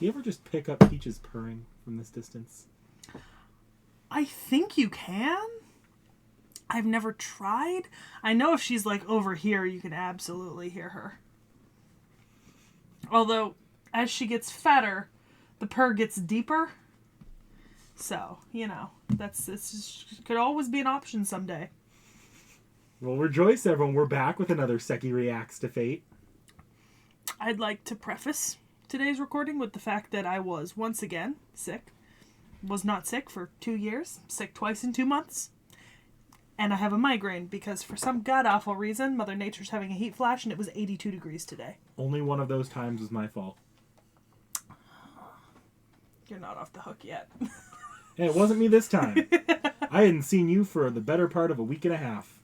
Do you ever just pick up Peach's purring from this distance? I think you can. I've never tried. I know if she's like over here, you can absolutely hear her. Although, as she gets fatter, the purr gets deeper. So, this could always be an option someday. Well, rejoice, everyone. We're back with another Sekhie Reacts to Fate. I'd like to preface today's recording with the fact that I was, once again, sick. Was not sick for 2 years. Sick twice in 2 months. And I have a migraine because for some god-awful reason, Mother Nature's having a heat flash and it was 82 degrees today. Only one of those times was my fault. You're not off the hook yet. Hey, it wasn't me this time. I hadn't seen you for the better part of a week and a half.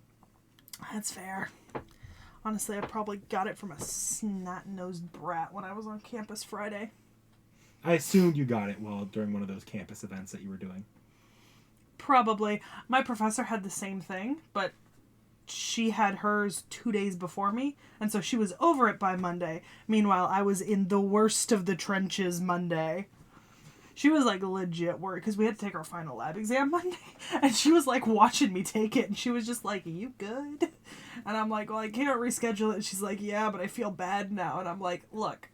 That's fair. Honestly, I probably got it from a snot-nosed brat when I was on campus Friday. I assumed you got it during one of those campus events that you were doing. Probably. My professor had the same thing, but she had hers 2 days before me, and so she was over it by Monday. Meanwhile, I was in the worst of the trenches Monday. She was like legit worried because we had to take our final lab exam Monday, and she was like watching me take it, and she was just like, "Are you good?" And I'm like, "Well, I can't reschedule it." And she's like, "Yeah, but I feel bad now." And I'm like, "Look,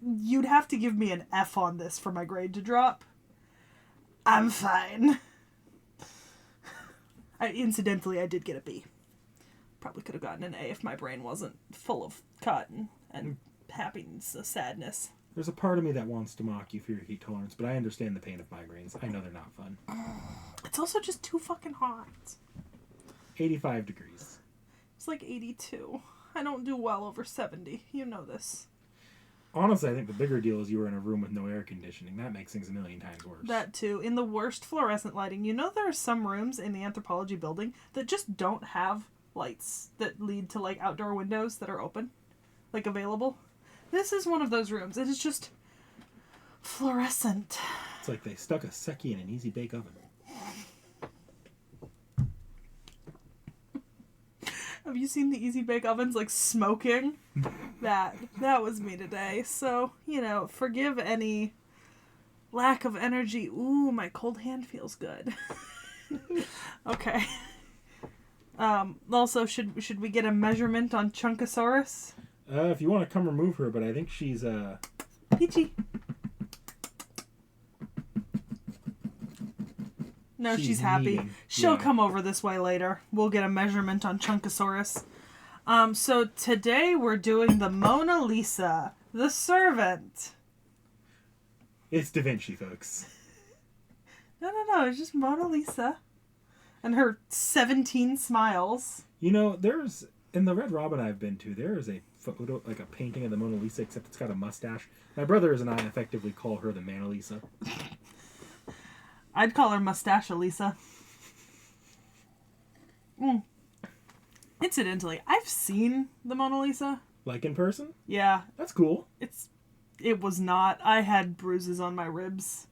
you'd have to give me an F on this for my grade to drop. I'm fine." Incidentally, I did get a B. Probably could have gotten an A if my brain wasn't full of cotton and happiness, sadness. There's a part of me that wants to mock you for your heat tolerance, but I understand the pain of migraines. I know they're not fun. It's also just too fucking hot. 85 degrees. It's like 82. I don't do well over 70. You know this. Honestly, I think the bigger deal is you were in a room with no air conditioning. That makes things a million times worse. That too. In the worst fluorescent lighting. You know there are some rooms in the anthropology building that just don't have lights that lead to like outdoor windows that are open. Like available. This is one of those rooms. It is just fluorescent. It's like they stuck a Sekhie in an easy bake oven. Have you seen the easy bake ovens like smoking? That was me today. So, forgive any lack of energy. Ooh, my cold hand feels good. Okay. Also, should we get a measurement on Chunkosaurus? If you want to come remove her, but I think she's Peachy. No, she's happy. Needing. She'll come over this way later. We'll get a measurement on Chunkosaurus. So today we're doing the Mona Lisa, the servant. It's Da Vinci, folks. No, it's just Mona Lisa. And her 17 smiles. There's, in the Red Robin I've been to, there is a photo, like a painting of the Mona Lisa, except it's got a mustache. My brothers and I effectively call her the Mona Lisa. I'd call her Mustache Elisa. Incidentally, I've seen the Mona Lisa. Like in person? Yeah. That's cool. It was not. I had bruises on my ribs.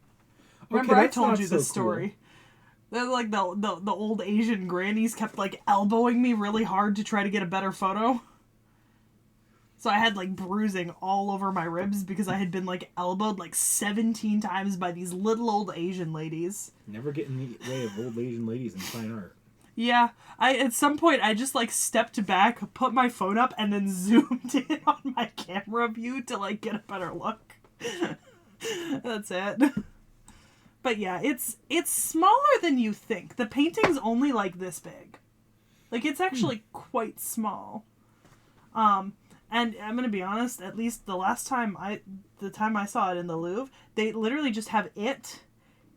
Okay, Remember I told you this story? They're like the old Asian grannies kept like elbowing me really hard to try to get a better photo. So I had like bruising all over my ribs because I had been like elbowed like 17 times by these little old Asian ladies. Never get in the way of old Asian ladies in fine art. Yeah, at some point I just like stepped back, put my phone up, and then zoomed in on my camera view to like get a better look. That's it. But yeah, it's smaller than you think. The painting's only like this big. Like it's actually quite small. And I'm going to be honest, at least the time I saw it in the Louvre, they literally just have it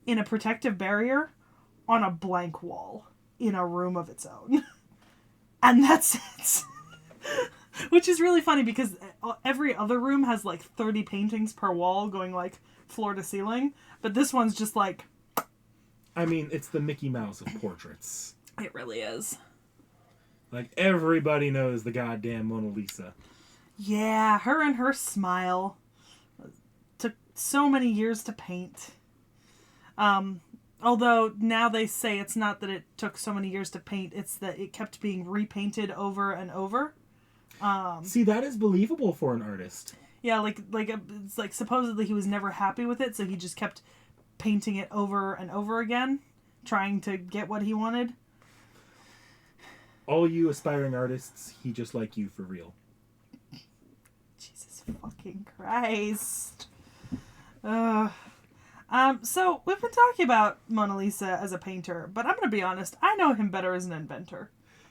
in a protective barrier on a blank wall in a room of its own. And that's it. Which is really funny because every other room has like 30 paintings per wall going like floor to ceiling. But this one's just like... I mean, it's the Mickey Mouse of portraits. It really is. Like, everybody knows the goddamn Mona Lisa. Yeah, her and her smile. Took so many years to paint. Although now they say it's not that it took so many years to paint, it's that it kept being repainted over and over. See, that is believable for an artist. Yeah, it's like supposedly he was never happy with it, so he just kept painting it over and over again, trying to get what he wanted. All you aspiring artists, he just like you for real. Jesus fucking Christ. So we've been talking about Mona Lisa as a painter, but I'm gonna be honest, I know him better as an inventor.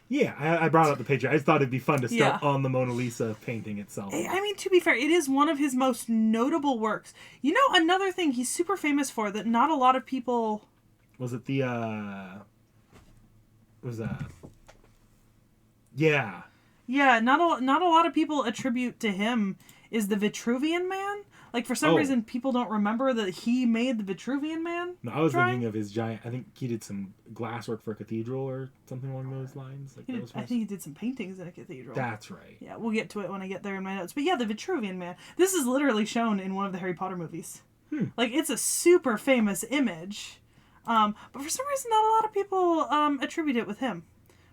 Yeah, I brought up the picture. I just thought it'd be fun to start on the Mona Lisa painting itself. I mean, to be fair, it is one of his most notable works. You know, another thing he's super famous for that not a lot of people... Was it the, Yeah. Yeah, not a lot of people attribute to him is the Vitruvian Man. Like, for some reason, people don't remember that he made the Vitruvian Man. No, I was thinking of his giant... I think he did some glasswork for a cathedral or something along those lines. Like I think he did some paintings in a cathedral. That's right. Yeah, we'll get to it when I get there in my notes. But yeah, the Vitruvian Man. This is literally shown in one of the Harry Potter movies. Like, it's a super famous image. But for some reason, not a lot of people attribute it with him,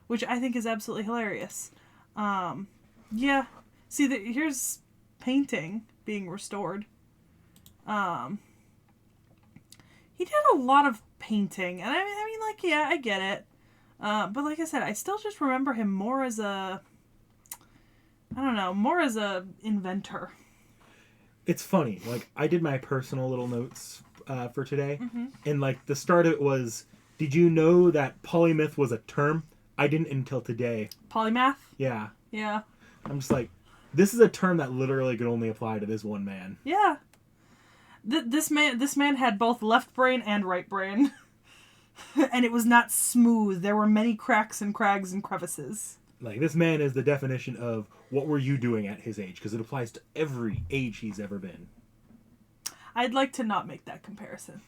which I think is absolutely hilarious. Yeah. See, here's painting being restored. He did a lot of painting, and I mean, like, yeah, I get it. But like I said, I still just remember him more as a inventor. It's funny. Like, I did my personal little notes for today, and like the start of it was, did you know that polymath was a term? I didn't until today. Polymath? Yeah. Yeah. I'm just like, this is a term that literally could only apply to this one man. Yeah. This man had both left brain and right brain. And it was not smooth. There were many cracks and crags and crevices. Like, this man is the definition of what were you doing at his age, because it applies to every age he's ever been. I'd like to not make that comparison.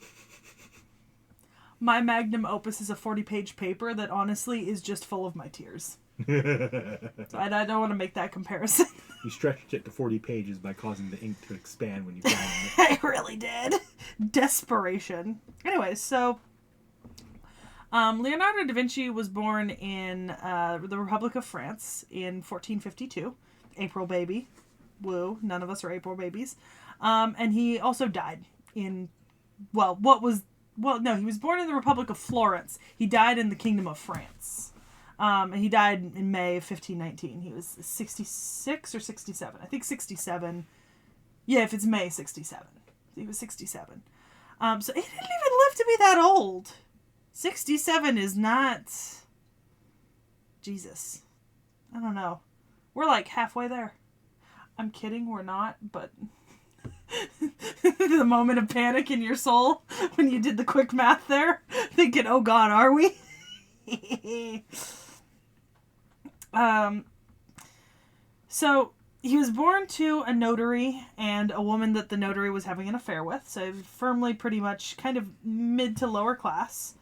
My magnum opus is a 40-page paper that honestly is just full of my tears. So I don't want to make that comparison. You stretched it to 40 pages by causing the ink to expand when you found it. I really did. Desperation. Anyway, so Leonardo da Vinci was born in the Republic of France in 1452. April baby. Woo. None of us are April babies. And he also died in, he was born in the Republic of Florence. He died in the Kingdom of France. And he died in May of 1519. He was 66 or 67. I think 67. Yeah, if it's May, 67. He was 67. So he didn't even live to be that old. 67 is not... Jesus. I don't know. We're like halfway there. I'm kidding, we're not, but... The moment of panic in your soul when you did the quick math there, thinking, oh God, are we? So he was born to a notary and a woman that the notary was having an affair with, so firmly pretty much kind of mid to lower class.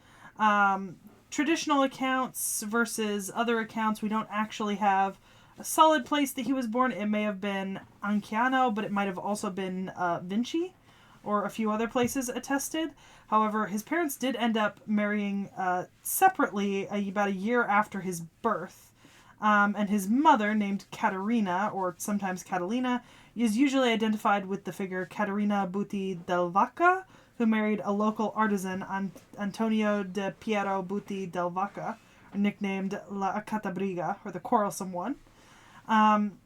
Traditional accounts versus other accounts, we don't actually have a solid place that he was born. It may have been Anciano, but it might have also been Vinci, or a few other places attested. However, his parents did end up marrying separately about a year after his birth. And his mother, named Caterina, or sometimes Catalina, is usually identified with the figure Caterina Butti del Vaca, who married a local artisan, Antonio de Piero Butti del Vaca, nicknamed La Catabriga, or the Quarrelsome One.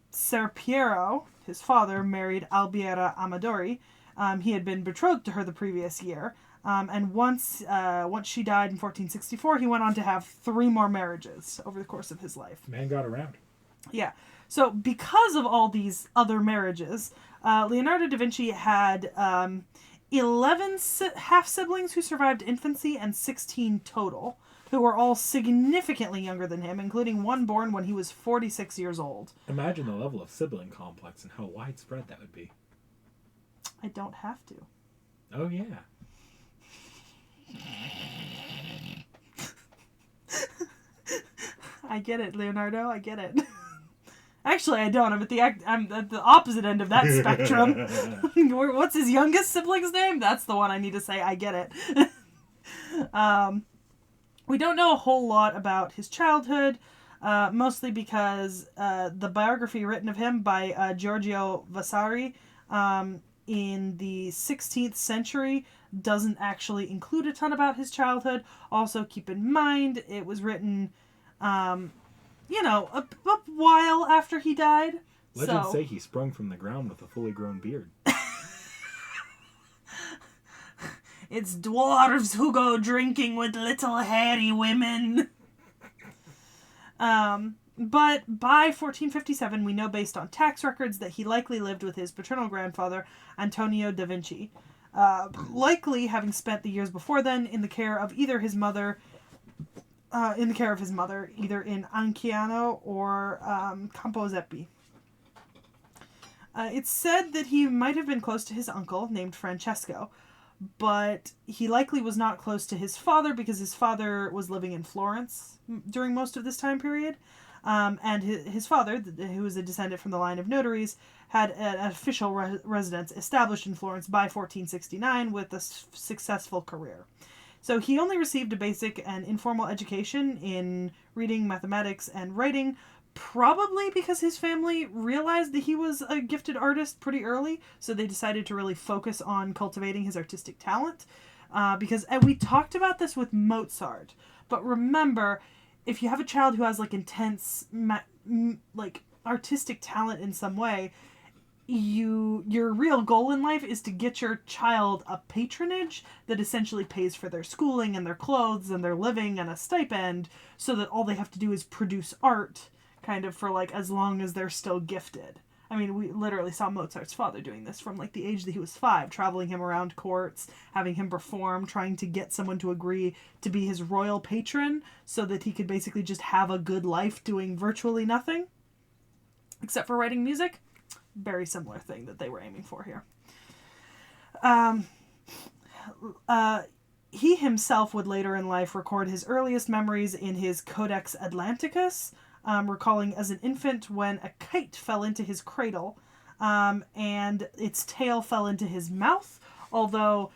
Ser Piero, his father, married Albiera Amadori. He had been betrothed to her the previous year. And once she died in 1464, he went on to have 3 more marriages over the course of his life. Man got around. Yeah. So because of all these other marriages, Leonardo da Vinci had 11 half-siblings who survived infancy and 16 total, who were all significantly younger than him, including one born when he was 46 years old. Imagine the level of sibling complex and how widespread that would be. I don't have to. Oh, yeah. I get it, Leonardo. I get it. Actually, I don't. I'm at the opposite end of that spectrum. What's his youngest sibling's name? That's the one I need to say. I get it. We don't know a whole lot about his childhood, mostly because the biography written of him by Giorgio Vasari in the 16th century doesn't actually include a ton about his childhood. Also, keep in mind, it was written, a while after he died. Legends say he sprung from the ground with a fully grown beard. It's dwarves who go drinking with little hairy women. But by 1457, we know based on tax records that he likely lived with his paternal grandfather, Antonio Da Vinci, likely having spent the years before then in the care of either his mother, either in Anciano or Campo Zeppi. It's said that he might have been close to his uncle, named Francesco, but he likely was not close to his father because his father was living in Florence during most of this time period. And his father, who was a descendant from the line of notaries, had an official residence established in Florence by 1469 with a successful career. So he only received a basic and informal education in reading, mathematics, and writing, probably because his family realized that he was a gifted artist pretty early, so they decided to really focus on cultivating his artistic talent. Because we talked about this with Mozart, but remember, if you have a child who has intense artistic talent in some way, your real goal in life is to get your child a patronage that essentially pays for their schooling and their clothes and their living and a stipend, so that all they have to do is produce art kind of for as long as they're still gifted. I mean, we literally saw Mozart's father doing this from the age that he was 5, traveling him around courts, having him perform, trying to get someone to agree to be his royal patron so that he could basically just have a good life doing virtually nothing except for writing music. Very similar thing that they were aiming for here. He himself would later in life record his earliest memories in his Codex Atlanticus, recalling as an infant when a kite fell into his cradle and its tail fell into his mouth, although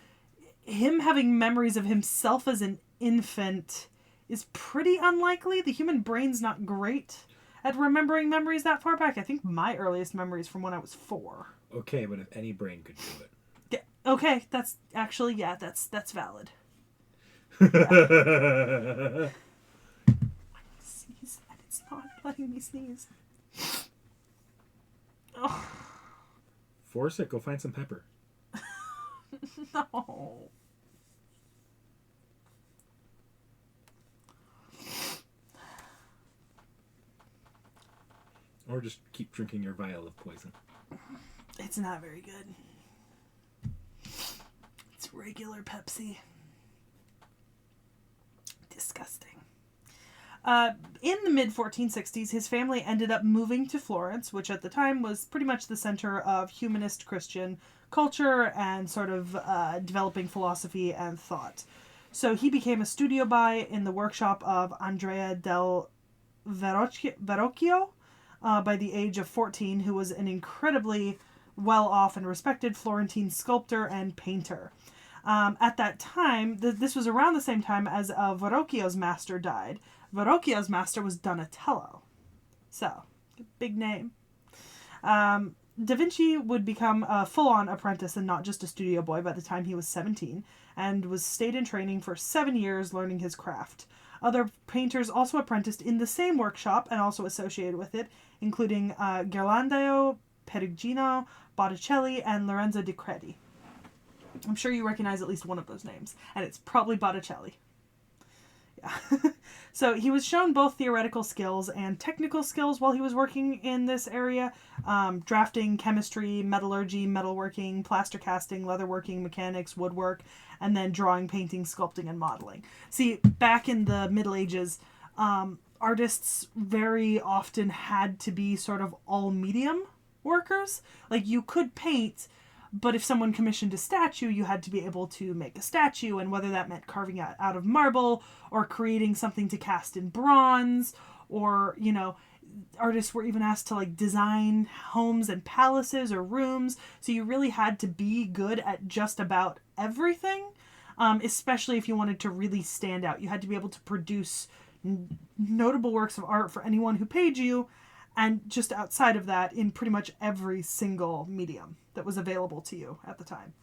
him having memories of himself as an infant is pretty unlikely. The human brain's not great at remembering memories that far back. I think my earliest memory is from when I was 4. Okay, but if any brain could do it. Yeah, okay, that's actually, that's valid. Yeah. Sneeze, and it's not letting me sneeze. Oh. Force it. Go find some pepper. No. Or just keep drinking your vial of poison. It's not very good. It's regular Pepsi. Disgusting. In the mid-1460s, his family ended up moving to Florence, which at the time was pretty much the center of humanist Christian culture and sort of developing philosophy and thought. So he became a studio boy in the workshop of Andrea del Verrocchio by the age of 14, who was an incredibly well-off and respected Florentine sculptor and painter. At that time, this was around the same time as Verrocchio's master died. Verrocchio's master was Donatello. So, big name. Da Vinci would become a full-on apprentice and not just a studio boy by the time he was 17, and stayed in training for 7 years learning his craft. Other painters also apprenticed in the same workshop and also associated with it, including Ghirlandaio, Perugino, Botticelli, and Lorenzo di Credi. I'm sure you recognize at least one of those names, and it's probably Botticelli. Yeah. So he was shown both theoretical skills and technical skills while he was working in this area. Drafting, chemistry, metallurgy, metalworking, plaster casting, leatherworking, mechanics, woodwork, and then drawing, painting, sculpting, and modeling. See, back in the Middle Ages, artists very often had to be sort of all-medium workers. You could paint, but if someone commissioned a statue, you had to be able to make a statue, and whether that meant carving it out of marble or creating something to cast in bronze, or, artists were even asked to design homes and palaces or rooms. So you really had to be good at just about everything, especially if you wanted to really stand out. You had to be able to produce notable works of art for anyone who paid you, and just outside of that in pretty much every single medium that was available to you at the time.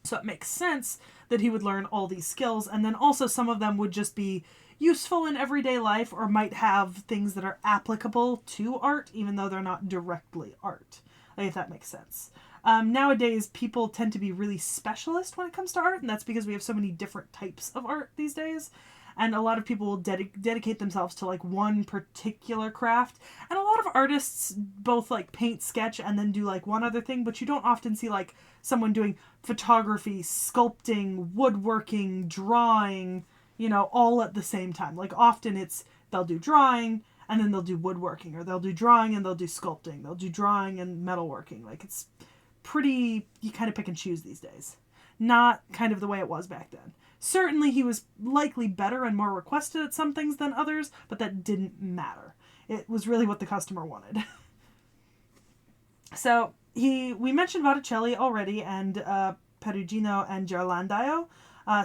So it makes sense that he would learn all these skills, and then also some of them would just be useful in everyday life or might have things that are applicable to art, even though they're not directly art, if that makes sense. Nowadays, people tend to be really specialist when it comes to art, and that's because we have so many different types of art these days. And a lot of people will dedicate themselves to like one particular craft. And a lot of artists both like paint, sketch, and then do like one other thing. But you don't often see like someone doing photography, sculpting, woodworking, drawing, all at the same time. Like often they'll do drawing and then they'll do woodworking, or they'll do drawing and they'll do sculpting. They'll do drawing and metalworking. Like it's pretty, you kind of pick and choose these days. Not kind of the way it was back then. Certainly he was likely better and more requested at some things than others, but that didn't matter. It was really what the customer wanted. So we mentioned Botticelli already, and Perugino and Ghirlandaio.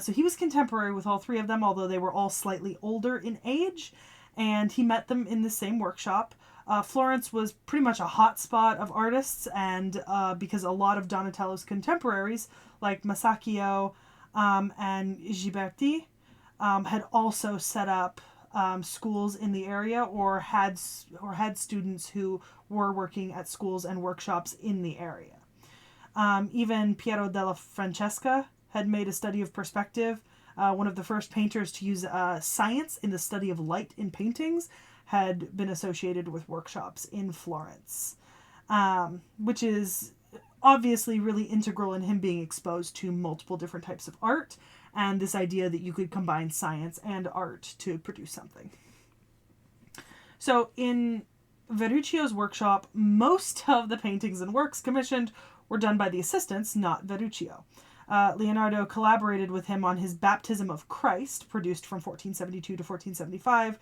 So he was contemporary with all three of them, although they were all slightly older in age, and he met them in the same workshop. Florence was pretty much a hotspot of artists, and because a lot of Donatello's contemporaries, like Masaccio and Ghiberti, had also set up schools in the area, or had students who were working at schools and workshops in the area. Even Piero della Francesca had made a study of perspective. One of the first painters to use science in the study of light in paintings had been associated with workshops in Florence, which is obviously really integral in him being exposed to multiple different types of art, and this idea that you could combine science and art to produce something. So in Verruccio's workshop, most of the paintings and works commissioned were done by the assistants, not Verruccio. Leonardo collaborated with him on his Baptism of Christ, produced from 1472 to 1475,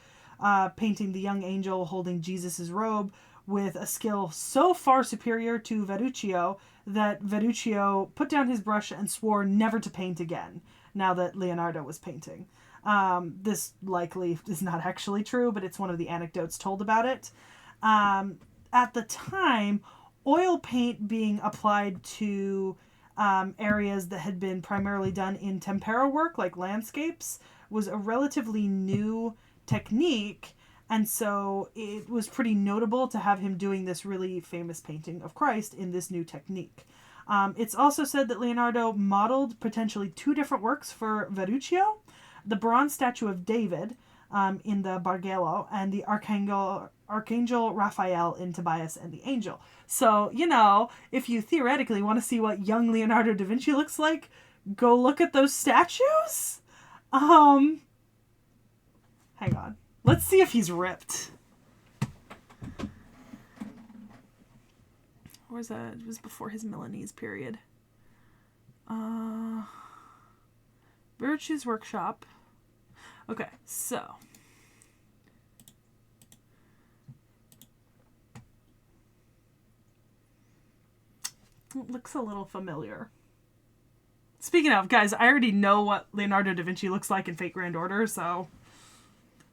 painting the young angel holding Jesus' robe with a skill so far superior to Verruccio that Verruccio put down his brush and swore never to paint again, now that Leonardo was painting. This likely is not actually true, but it's one of the anecdotes told about it. At the time, oil paint being applied to areas that had been primarily done in tempera work, like landscapes, was a relatively new technique, and so it was pretty notable to have him doing this really famous painting of Christ in this new technique. It's also said that Leonardo modeled potentially two different works for Verruccio: the bronze statue of David in the Bargello, and the Archangel Raphael in Tobias and the Angel. So, if you theoretically want to see what young Leonardo da Vinci looks like, go look at those statues. Hang on. Let's see if he's ripped. Or was that? It was before his Milanese period. Verruccio's workshop. Okay, so. It looks a little familiar. Speaking of, guys, I already know what Leonardo da Vinci looks like in Fate Grand Order, so...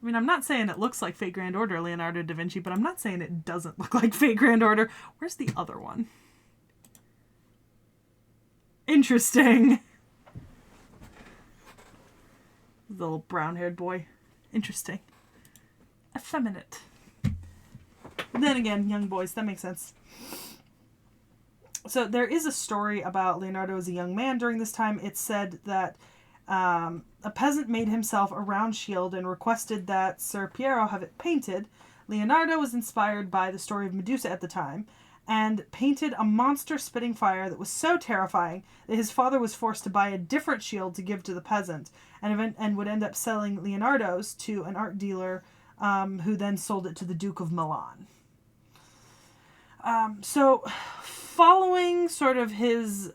I mean, I'm not saying it looks like Fate Grand Order, Leonardo da Vinci, but I'm not saying it doesn't look like Fate Grand Order. Where's the other one? Interesting. The little brown-haired boy. Interesting. Effeminate. Then again, young boys, that makes sense. So there is a story about Leonardo as a young man during this time. It's said that a peasant made himself a round shield and requested that Ser Piero have it painted. Leonardo was inspired by the story of Medusa at the time and painted a monster spitting fire that was so terrifying that his father was forced to buy a different shield to give to the peasant, and would end up selling Leonardo's to an art dealer who then sold it to the Duke of Milan. So following sort of his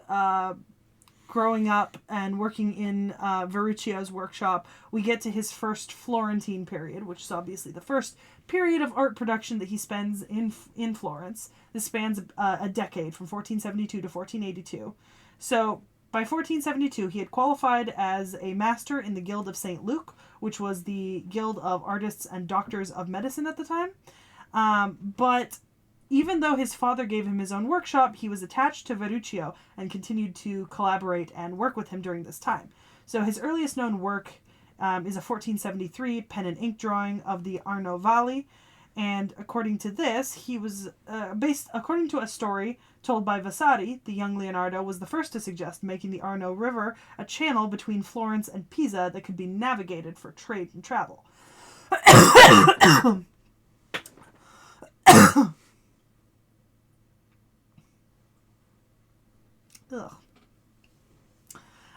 growing up and working in Verruccio's workshop, we get to his first Florentine period, which is obviously the first period of art production that he spends in Florence. This spans a decade, from 1472 to 1482. So by 1472, he had qualified as a master in the Guild of St. Luke, which was the guild of artists and doctors of medicine at the time. But even though his father gave him his own workshop, he was attached to Verruccio and continued to collaborate and work with him during this time. So his earliest known work is a 1473 pen and ink drawing of the Arno Valley. And according to this, he was according to a story told by Vasari, the young Leonardo was the first to suggest making the Arno River a channel between Florence and Pisa that could be navigated for trade and travel.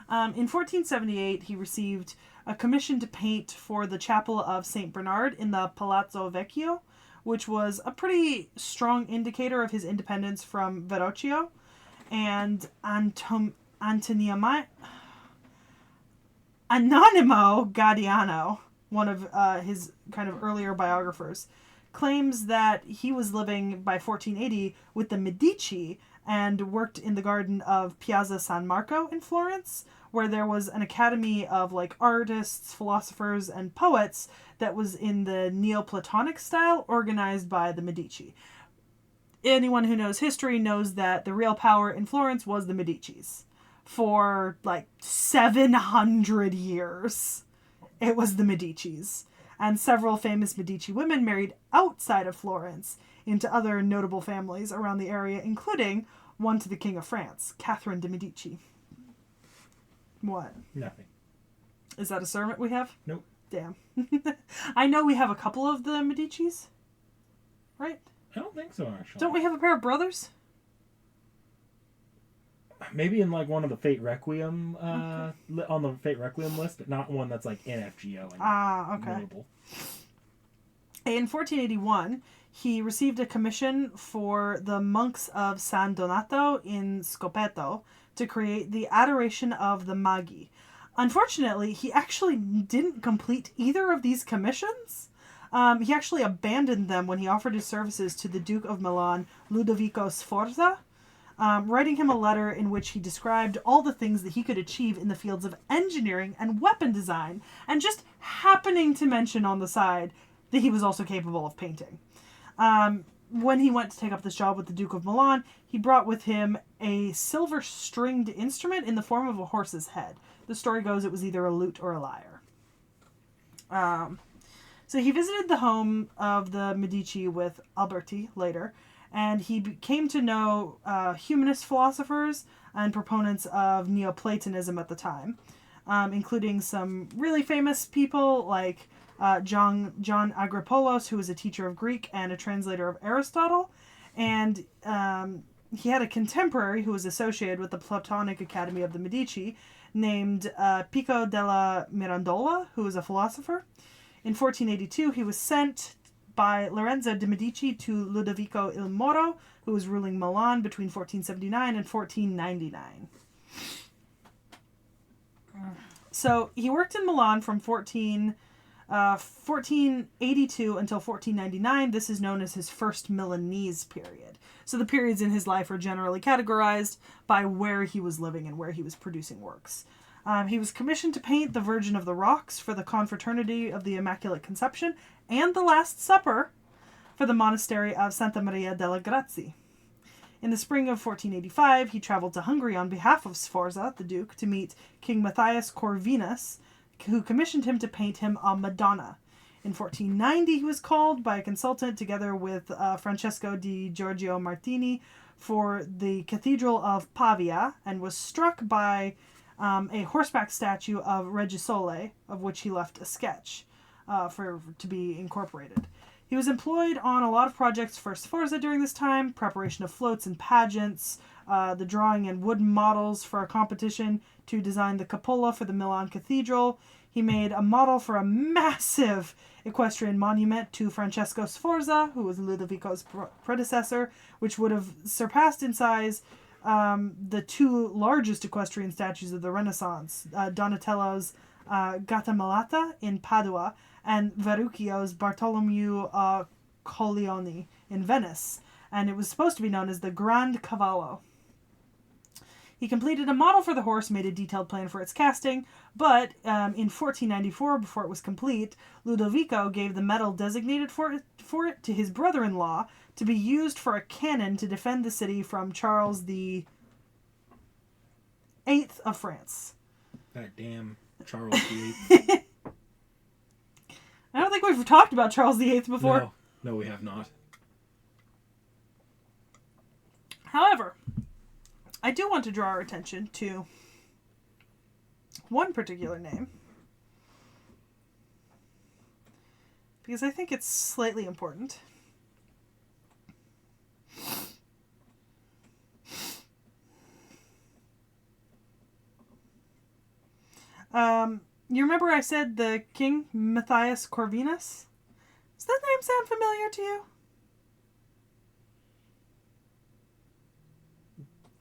In 1478, he received a commission to paint for the chapel of St. Bernard in the Palazzo Vecchio, which was a pretty strong indicator of his independence from Verrocchio. And Anonimo Gaudiano, one of his kind of earlier biographers, claims that he was living by 1480 with the Medici and worked in the garden of Piazza San Marco in Florence, where there was an academy of like artists, philosophers, and poets that was in the Neoplatonic style organized by the Medici. Anyone who knows history knows that the real power in Florence was the Medicis. For like 700 years, it was the Medicis. And several famous Medici women married outside of Florence into other notable families around the area, including one to the King of France, Catherine de' Medici. What? Nothing. Is that a servant we have? Nope. Damn. I know we have a couple of the Medicis, right? I don't think so, actually. Don't we have a pair of brothers? Maybe in like one of the Fate Requiem, on the Fate Requiem list, but not one that's like NFGO. Okay. Notable. In 1481, he received a commission for the monks of San Donato in Scopeto to create the Adoration of the Magi. Unfortunately, he actually didn't complete either of these commissions. He actually abandoned them when he offered his services to the Duke of Milan, Ludovico Sforza, writing him a letter in which he described all the things that he could achieve in the fields of engineering and weapon design, and just happening to mention on the side that he was also capable of painting. When he went to take up this job with the Duke of Milan, he brought with him a silver-stringed instrument in the form of a horse's head. The story goes it was either a lute or a lyre. So he visited the home of the Medici with Alberti later, and he came to know humanist philosophers and proponents of Neoplatonism at the time, including some really famous people like John Agrippoulos, who was a teacher of Greek and a translator of Aristotle, and he had a contemporary who was associated with the Platonic Academy of the Medici named Pico della Mirandola, who was a philosopher. In 1482, he was sent by Lorenzo de' Medici to Ludovico il Moro, who was ruling Milan between 1479 and 1499. So he worked in Milan from 1482 until 1499. This is known as his first Milanese period. So the periods in his life are generally categorized by where he was living and where he was producing works. He was commissioned to paint the Virgin of the Rocks for the Confraternity of the Immaculate Conception and the Last Supper for the monastery of Santa Maria delle Grazie. In the spring of 1485, he traveled to Hungary on behalf of Sforza, the Duke, to meet King Matthias Corvinus, who commissioned him to paint him a Madonna. In 1490, he was called by a consultant together with Francesco di Giorgio Martini for the Cathedral of Pavia and was struck by a horseback statue of Regisole, of which he left a sketch to be incorporated. He was employed on a lot of projects for Sforza during this time, preparation of floats and pageants, the drawing and wooden models for a competition to design the cupola for the Milan Cathedral. He made a model for a massive equestrian monument to Francesco Sforza, who was Ludovico's predecessor, which would have surpassed in size the two largest equestrian statues of the Renaissance, Donatello's Gattamelata in Padua and Verruccio's Bartolomeo Colleoni in Venice, and it was supposed to be known as the Grand Cavallo. He completed a model for the horse, made a detailed plan for its casting, but in 1494, before it was complete, Ludovico gave the medal designated for it to his brother-in-law to be used for a cannon to defend the city from Charles the Eighth of France. That damn Charles the Eighth. I don't think we've talked about Charles the Eighth before. No, we have not. However, I do want to draw our attention to one particular name, because I think it's slightly important. You remember I said the king, Matthias Corvinus? Does that name sound familiar to you?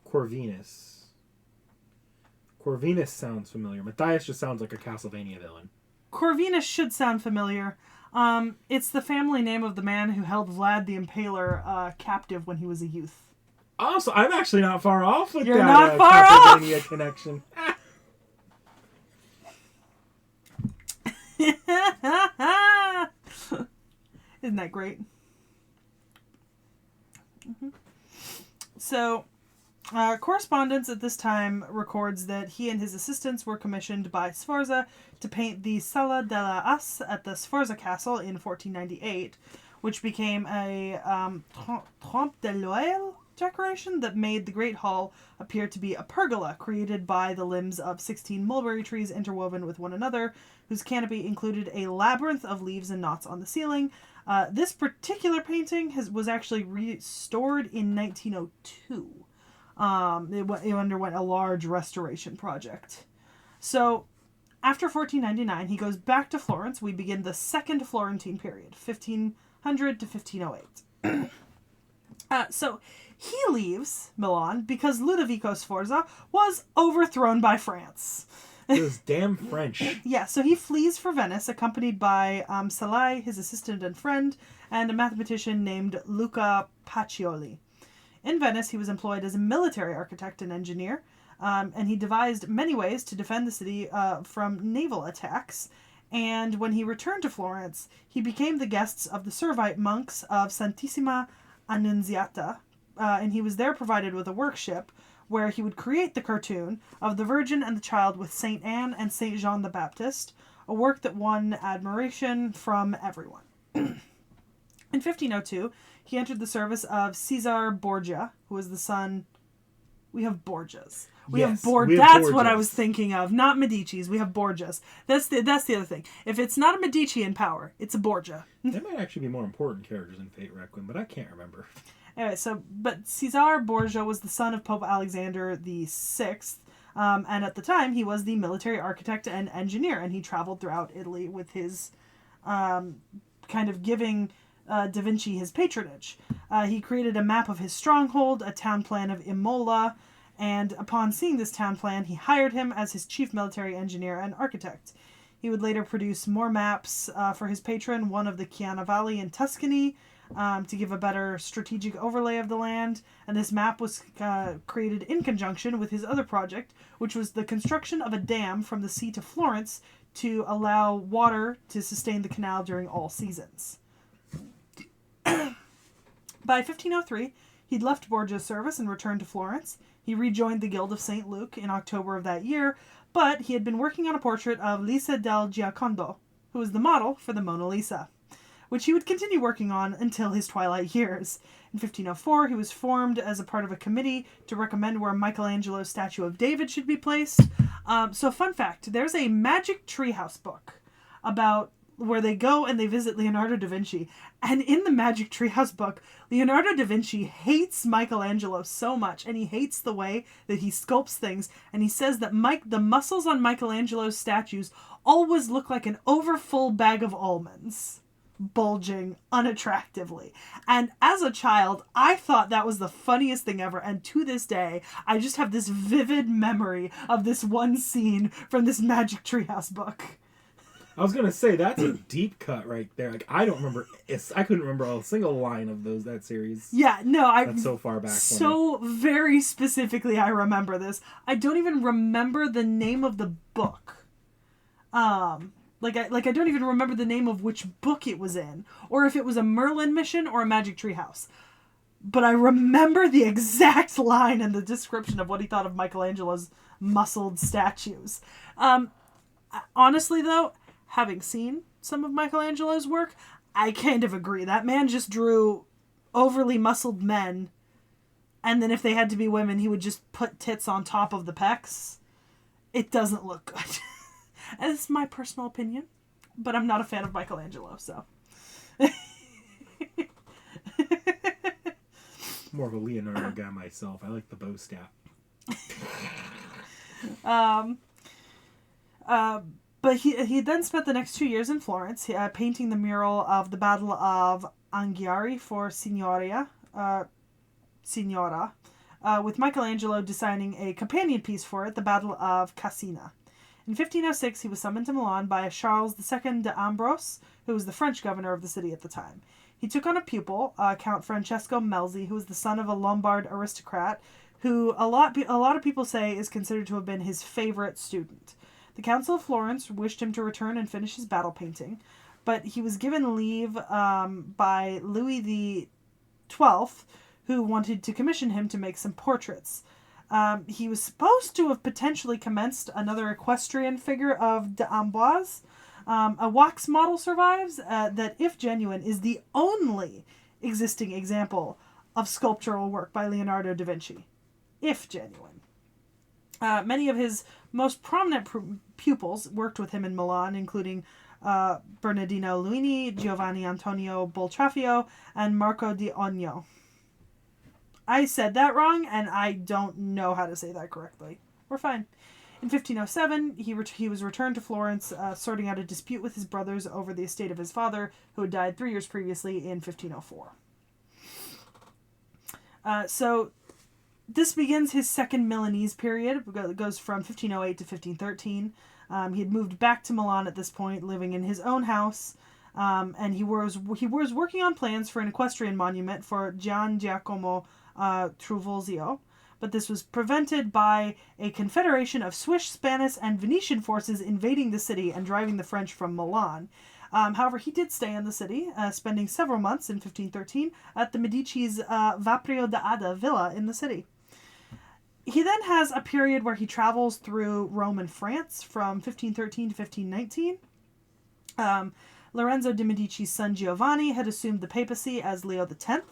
Corvinus sounds familiar. Matthias just sounds like a Castlevania villain. Corvinus should sound familiar. It's the family name of the man who held Vlad the Impaler captive when he was a youth. Oh, so I'm actually not far off with You're that not far off! Castlevania connection. Isn't that great? Mm-hmm. So, correspondence at this time records that he and his assistants were commissioned by Sforza to paint the Sala della As at the Sforza Castle in 1498, which became a trompe de l'oeil decoration that made the Great Hall appear to be a pergola created by the limbs of 16 mulberry trees interwoven with one another, whose canopy included a labyrinth of leaves and knots on the ceiling. This particular painting was actually restored in 1902. It underwent a large restoration project. So, after 1499, he goes back to Florence. We begin the Second Florentine period, 1500 to 1508. So, he leaves Milan because Ludovico Sforza was overthrown by France. Those damn French. Yeah, so he flees for Venice, accompanied by Sekhie, his assistant and friend, and a mathematician named Luca Pacioli. In Venice, he was employed as a military architect and engineer, and he devised many ways to defend the city from naval attacks. And when he returned to Florence, he became the guests of the Servite monks of Santissima Annunziata, and he was there provided with a workshop where he would create the cartoon of the Virgin and the Child with Saint Anne and Saint John the Baptist, a work that won admiration from everyone. In 1502, he entered the service of Caesar Borgia, who was the son... We have Borgias. We have Borgias. That's what I was thinking of. Not Medici's. We have Borgias. That's the other thing. If it's not a Medici in power, it's a Borgia. They might actually be more important characters in Fate Requiem, but I can't remember. Anyway, but Caesar Borgia was the son of Pope Alexander VI, and at the time he was the military architect and engineer, and he traveled throughout Italy with his kind of giving Da Vinci his patronage. He created a map of his stronghold, a town plan of Imola, and upon seeing this town plan, he hired him as his chief military engineer and architect. He would later produce more maps for his patron, one of the Chiana Valley in Tuscany, to give a better strategic overlay of the land, and this map was created in conjunction with his other project, which was the construction of a dam from the sea to Florence to allow water to sustain the canal during all seasons. By 1503, he'd left Borgia's service and returned to Florence. He rejoined the Guild of St. Luke in October of that year, but he had been working on a portrait of Lisa del Giocondo, who was the model for the Mona Lisa, which he would continue working on until his twilight years. In 1504, he was formed as a part of a committee to recommend where Michelangelo's statue of David should be placed. So fun fact, there's a Magic Treehouse book about where they go and they visit Leonardo da Vinci. And in the Magic Treehouse book, Leonardo da Vinci hates Michelangelo so much, and he hates the way that he sculpts things, and he says that the muscles on Michelangelo's statues always look like an overfull bag of almonds, bulging unattractively. And as a child, I thought that was the funniest thing ever, and to this day, I just have this vivid memory of this one scene from this Magic Treehouse book. I was gonna say that's a deep cut right there. Like I don't remember. I couldn't remember a single line of that series. Yeah, no, That's so far back. So very specifically, I remember this. I don't even remember the name of the book. I don't even remember the name of which book it was in, or if it was a Merlin mission or a Magic Tree House. But I remember the exact line and the description of what he thought of Michelangelo's muscled statues. Honestly, though, having seen some of Michelangelo's work, I kind of agree. That man just drew overly muscled men, and then if they had to be women, he would just put tits on top of the pecs. It doesn't look good. And it's my personal opinion, but I'm not a fan of Michelangelo, so. More of a Leonardo guy myself. I like the bow staff. But he then spent the next 2 years in Florence, painting the mural of the Battle of Anghiari for Signora, with Michelangelo designing a companion piece for it, the Battle of Cassina. In 1506, he was summoned to Milan by Charles II d'Ambrose, who was the French governor of the city at the time. He took on a pupil, Count Francesco Melzi, who was the son of a Lombard aristocrat, who a lot of people say is considered to have been his favorite student. The Council of Florence wished him to return and finish his battle painting, but he was given leave by Louis XII, who wanted to commission him to make some portraits. He was supposed to have potentially commenced another equestrian figure of d'Amboise. A wax model survives that, if genuine, is the only existing example of sculptural work by Leonardo da Vinci, if genuine. Many of his most prominent pupils worked with him in Milan, including Bernardino Luini, Giovanni Antonio Boltraffio, and Marco di Ogno. I said that wrong, and I don't know how to say that correctly. We're fine. In 1507, he was returned to Florence, sorting out a dispute with his brothers over the estate of his father, who had died 3 years previously in 1504. So this begins his second Milanese period. It goes from 1508 to 1513. He had moved back to Milan at this point, living in his own house, and he was working on plans for an equestrian monument for Gian Giacomo Truvulzio, but this was prevented by a confederation of Swiss, Spanish, and Venetian forces invading the city and driving the French from Milan. However, he did stay in the city, spending several months in 1513 at the Medici's Vaprio d'Adda villa in the city. He then has a period where he travels through Rome and France from 1513 to 1519. Lorenzo de' Medici's son Giovanni had assumed the papacy as Leo X,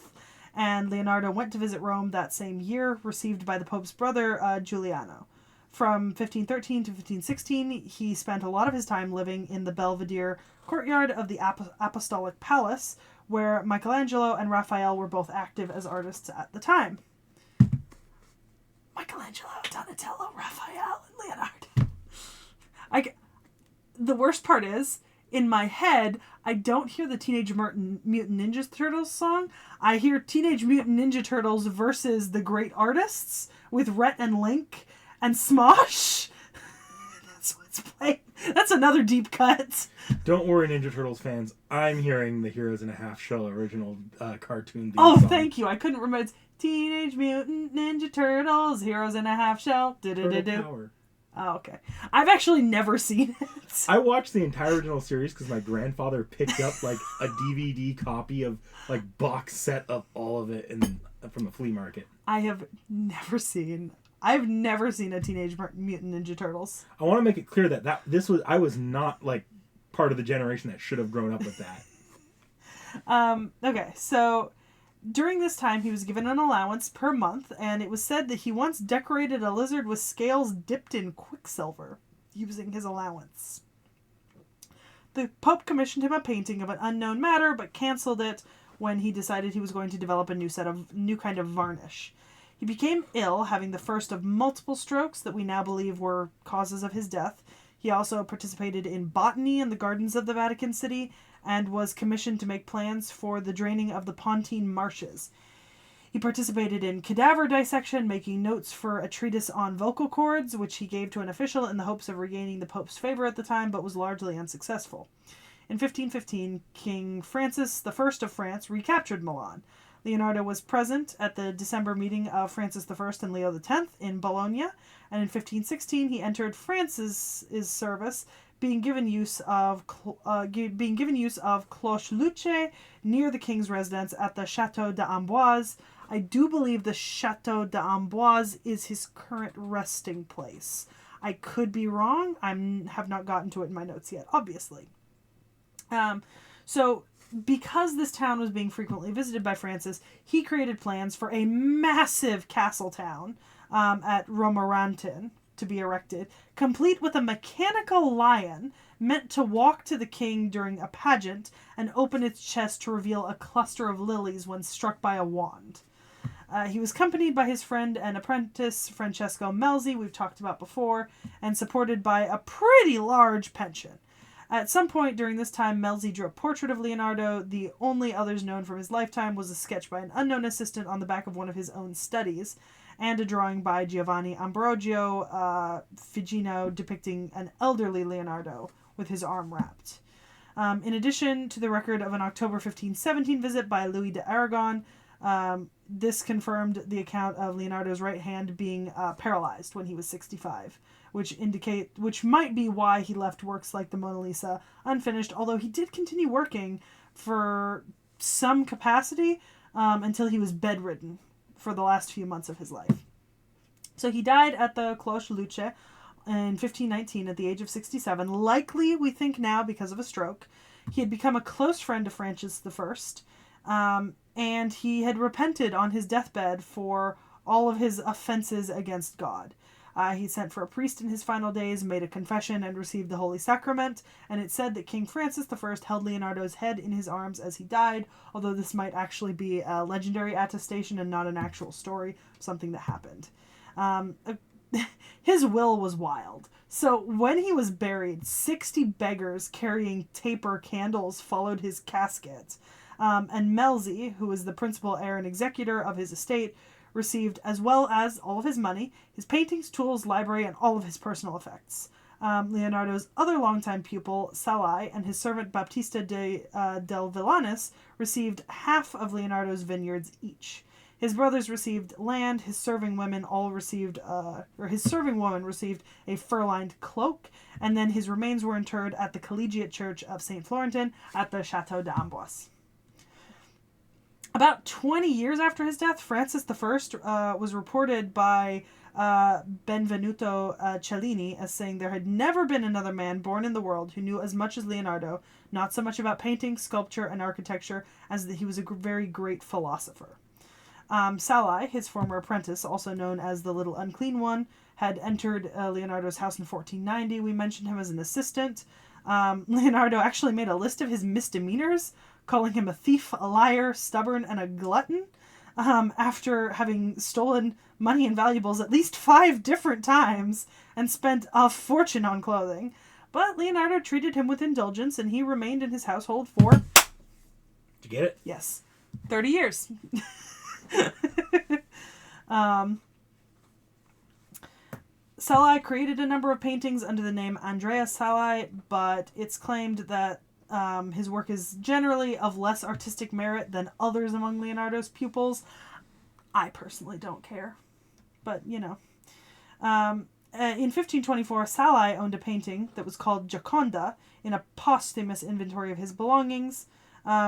and Leonardo went to visit Rome that same year, received by the Pope's brother, Giuliano. From 1513 to 1516, he spent a lot of his time living in the Belvedere courtyard of the Apostolic Palace, where Michelangelo and Raphael were both active as artists at the time. Michelangelo, Donatello, Raphael, and Leonardo. The worst part is, in my head, I don't hear the Teenage Mutant Ninja Turtles song. I hear Teenage Mutant Ninja Turtles versus the Great Artists with Rhett and Link and Smosh. That's what's playing. That's another deep cut. Don't worry, Ninja Turtles fans. I'm hearing the Heroes in a Half Shell original cartoon theme song. Thank you. I couldn't remember. It's Teenage Mutant Ninja Turtles, Heroes in a Half Shell. Power. Oh, okay. I've actually never seen it. I watched the entire original series because my grandfather picked up like a DVD copy of like box set of all of it from the flea market. I've never seen a Teenage Mutant Ninja Turtles. I want to make it clear that I was not like part of the generation that should have grown up with that. Okay, so during this time, he was given an allowance per month, and it was said that he once decorated a lizard with scales dipped in quicksilver, using his allowance. The Pope commissioned him a painting of an unknown matter, but canceled it when he decided he was going to develop a new kind of varnish. He became ill, having the first of multiple strokes that we now believe were causes of his death. He also participated in botany in the gardens of the Vatican City, and was commissioned to make plans for the draining of the Pontine marshes. He participated in cadaver dissection, making notes for a treatise on vocal cords, which he gave to an official in the hopes of regaining the Pope's favor at the time, but was largely unsuccessful. In 1515, King Francis I of France recaptured Milan. Leonardo was present at the December meeting of Francis I and Leo X in Bologna, and in 1516 he entered France's service, being given use of Cloche Luce near the king's residence at the Chateau d'Amboise. I do believe the Chateau d'Amboise is his current resting place. I could be wrong. I have not gotten to it in my notes yet, obviously. So, because this town was being frequently visited by Francis, he created plans for a massive castle town at Romorantin to be erected, complete with a mechanical lion meant to walk to the king during a pageant and open its chest to reveal a cluster of lilies when struck by a wand. He was accompanied by his friend and apprentice, Francesco Melzi, we've talked about before, and supported by a pretty large pension. At some point during this time, Melzi drew a portrait of Leonardo. The only others known from his lifetime was a sketch by an unknown assistant on the back of one of his own studies, and a drawing by Giovanni Ambrogio Figino depicting an elderly Leonardo with his arm wrapped. In addition to the record of an October 1517 visit by Louis de Aragon, this confirmed the account of Leonardo's right hand being paralyzed when he was 65, which might be why he left works like the Mona Lisa unfinished, although he did continue working for some capacity until he was bedridden for the last few months of his life. So he died at the Cloche Luce in 1519 at the age of 67, likely, we think now, because of a stroke. He had become a close friend of Francis I, and he had repented on his deathbed for all of his offenses against God. He sent for a priest in his final days, made a confession, and received the Holy Sacrament, and it said that King Francis I held Leonardo's head in his arms as he died, although this might actually be a legendary attestation and not an actual story, something that happened. His will was wild. So when he was buried, 60 beggars carrying taper candles followed his casket, and Melzi, who was the principal heir and executor of his estate, received, as well as all of his money, his paintings, tools, library, and all of his personal effects. Leonardo's other longtime pupil, Sekhie, and his servant Baptista del Villanis received half of Leonardo's vineyards each. His brothers received land. His serving woman received a fur-lined cloak, and then his remains were interred at the Collegiate Church of St. Florentine at the Chateau d'Amboise. About 20 years after his death, Francis I was reported by Benvenuto Cellini as saying there had never been another man born in the world who knew as much as Leonardo, not so much about painting, sculpture, and architecture, as that he was a very great philosopher. Sekhie, his former apprentice, also known as the Little Unclean One, had entered Leonardo's house in 1490. We mentioned him as an assistant. Leonardo actually made a list of his misdemeanors, calling him a thief, a liar, stubborn, and a glutton, after having stolen money and valuables at least 5 different times and spent a fortune on clothing. But Leonardo treated him with indulgence, and he remained in his household for... Did you get it? Yes. 30 years. Sekhie created a number of paintings under the name Andrea Sekhie, but it's claimed that his work is generally of less artistic merit than others among Leonardo's pupils. I personally don't care, but you know. In 1524, Sekhie owned a painting that was called Gioconda in a posthumous inventory of his belongings,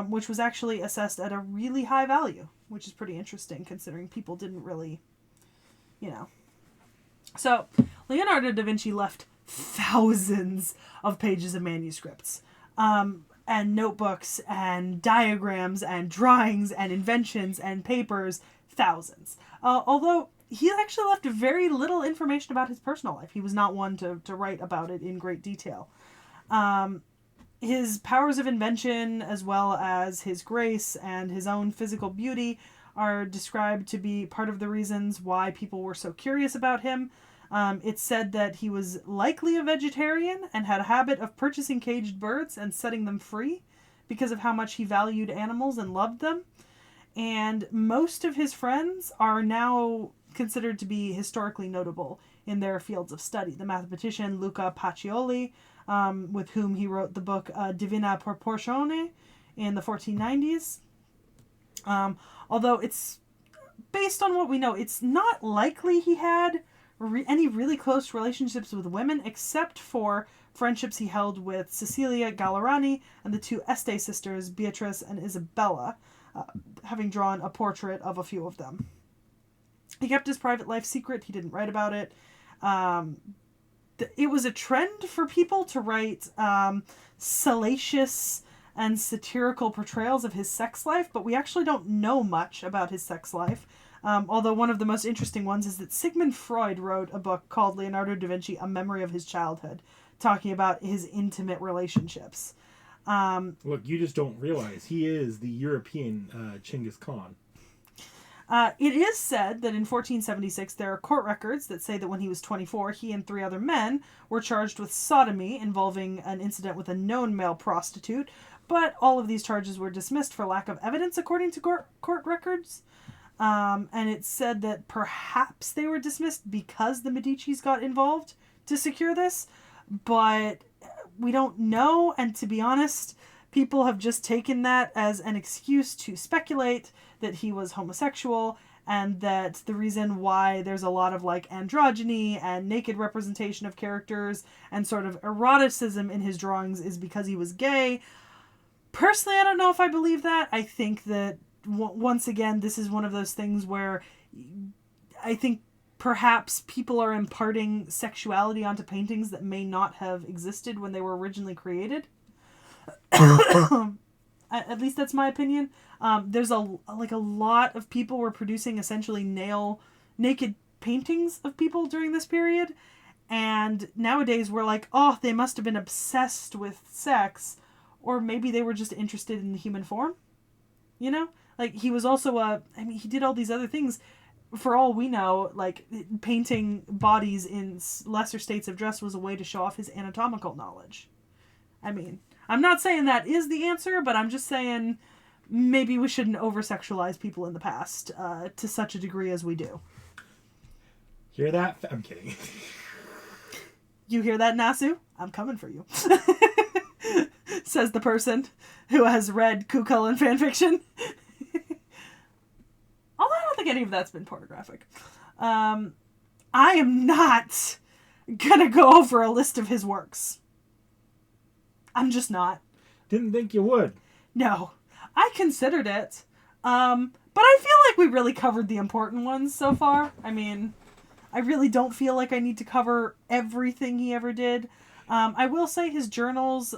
which was actually assessed at a really high value, which is pretty interesting considering people didn't really, you know. So, Leonardo da Vinci left thousands of pages of manuscripts, and notebooks, and diagrams, and drawings, and inventions, and papers, thousands. Although, he actually left very little information about his personal life. He was not one to write about it in great detail. His powers of invention, as well as his grace and his own physical beauty, are described to be part of the reasons why people were so curious about him. It's said that he was likely a vegetarian and had a habit of purchasing caged birds and setting them free because of how much he valued animals and loved them. And most of his friends are now considered to be historically notable in their fields of study. The mathematician Luca Pacioli, with whom he wrote the book Divina Proporzione in the 1490s. Although it's, based on what we know, it's not likely he had any really close relationships with women, except for friendships he held with Cecilia Gallerani and the two Este sisters, Beatrice and Isabella, having drawn a portrait of a few of them. He kept his private life secret. He didn't write about it. It was a trend for people to write salacious and satirical portrayals of his sex life, but we actually don't know much about his sex life. Although one of the most interesting ones is that Sigmund Freud wrote a book called Leonardo da Vinci, A Memory of His Childhood, talking about his intimate relationships. Look, you just don't realize he is the European Genghis Khan. It is said that in 1476 there are court records that say that when he was 24, he and 3 other men were charged with sodomy involving an incident with a known male prostitute, but all of these charges were dismissed for lack of evidence according to court records. And it's said that perhaps they were dismissed because the Medicis got involved to secure this, but we don't know, and to be honest, people have just taken that as an excuse to speculate that he was homosexual, and that the reason why there's a lot of like androgyny and naked representation of characters and sort of eroticism in his drawings is because he was gay. Personally, I don't know if I believe that. I think that once again, this is one of those things where I think perhaps people are imparting sexuality onto paintings that may not have existed when they were originally created. At least that's my opinion. There's a lot of people were producing essentially naked paintings of people during this period, and nowadays we're like, oh, they must have been obsessed with sex, or maybe they were just interested in the human form. You know, like he was also he did all these other things. For all we know, like painting bodies in lesser states of dress was a way to show off his anatomical knowledge. I mean, I'm not saying that is the answer, but I'm just saying maybe we shouldn't over-sexualize people in the past to such a degree as we do. Hear that? I'm kidding. You hear that, Nasu? I'm coming for you. Says the person who has read Cuchulainn fanfiction. Although I don't think any of that's been pornographic. I am not gonna go over a list of his works. I'm just not. Didn't think you would. No. I considered it. But I feel like we really covered the important ones so far. I mean, I really don't feel like I need to cover everything he ever did. I will say his journals,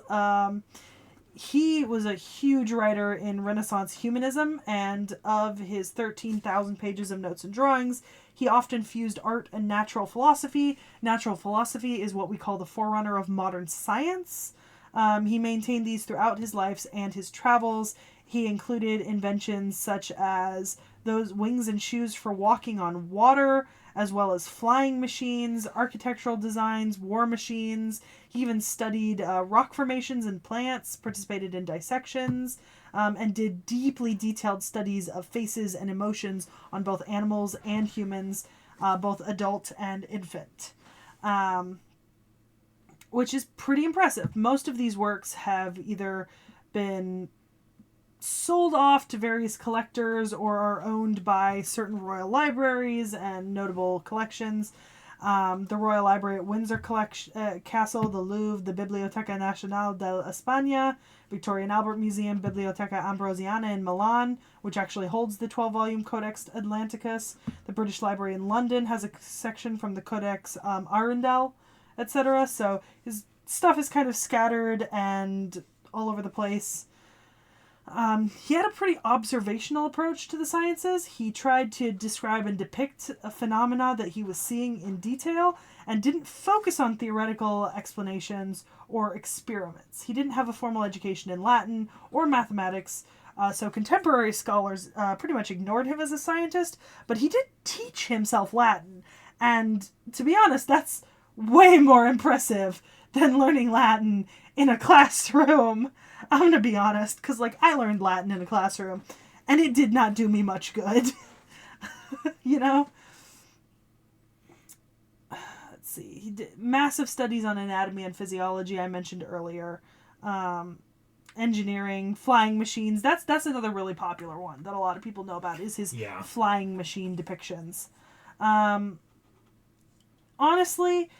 he was a huge writer in Renaissance humanism, and of his 13,000 pages of notes and drawings, he often fused art and natural philosophy. Natural philosophy is what we call the forerunner of modern science. He maintained these throughout his lives and his travels. He included inventions such as those wings and shoes for walking on water, as well as flying machines, architectural designs, war machines. He even studied rock formations and plants, participated in dissections, and did deeply detailed studies of faces and emotions on both animals and humans, both adult and infant. Which is pretty impressive. Most of these works have either been sold off to various collectors or are owned by certain royal libraries and notable collections. The Royal Library at Windsor Castle, the Louvre, the Biblioteca Nacional d'Espagna, Victoria and Albert Museum, Biblioteca Ambrosiana in Milan, which actually holds the 12-volume Codex Atlanticus. The British Library in London has a section from the Codex Arundel, etc. So his stuff is kind of scattered and all over the place. He had a pretty observational approach to the sciences. He tried to describe and depict a phenomena that he was seeing in detail and didn't focus on theoretical explanations or experiments. He didn't have a formal education in Latin or mathematics, so contemporary scholars pretty much ignored him as a scientist, but he did teach himself Latin, and to be honest, that's way more impressive than learning Latin in a classroom. I'm gonna be honest, because I learned Latin in a classroom, and it did not do me much good. You know? Let's see. He did massive studies on anatomy and physiology I mentioned earlier. Engineering, flying machines. That's another really popular one that a lot of people know about, is his flying machine depictions. Honestly,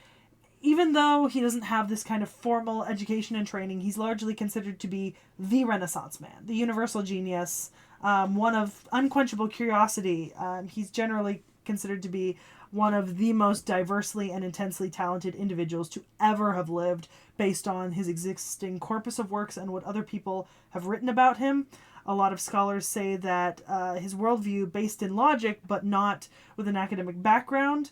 even though he doesn't have this kind of formal education and training, he's largely considered to be the Renaissance man, the universal genius, one of unquenchable curiosity. He's generally considered to be one of the most diversely and intensely talented individuals to ever have lived, based on his existing corpus of works and what other people have written about him. A lot of scholars say that his worldview, based in logic but not with an academic background,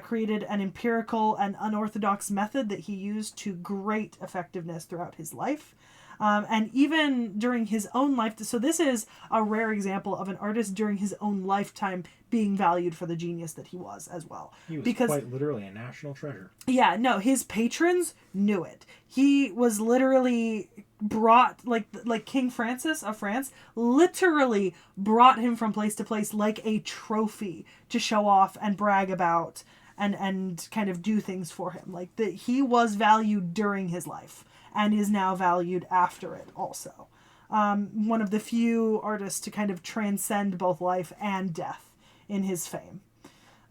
created an empirical and unorthodox method that he used to great effectiveness throughout his life. And even during his own life, so this is a rare example of an artist during his own lifetime being valued for the genius that he was as well. He was quite literally a national treasure. Yeah, no, his patrons knew it. He was literally brought, like King Francis of France, literally brought him from place to place like a trophy to show off and brag about and kind of do things for him. Like, that he was valued during his life and is now valued after it also. One of the few artists to kind of transcend both life and death in his fame.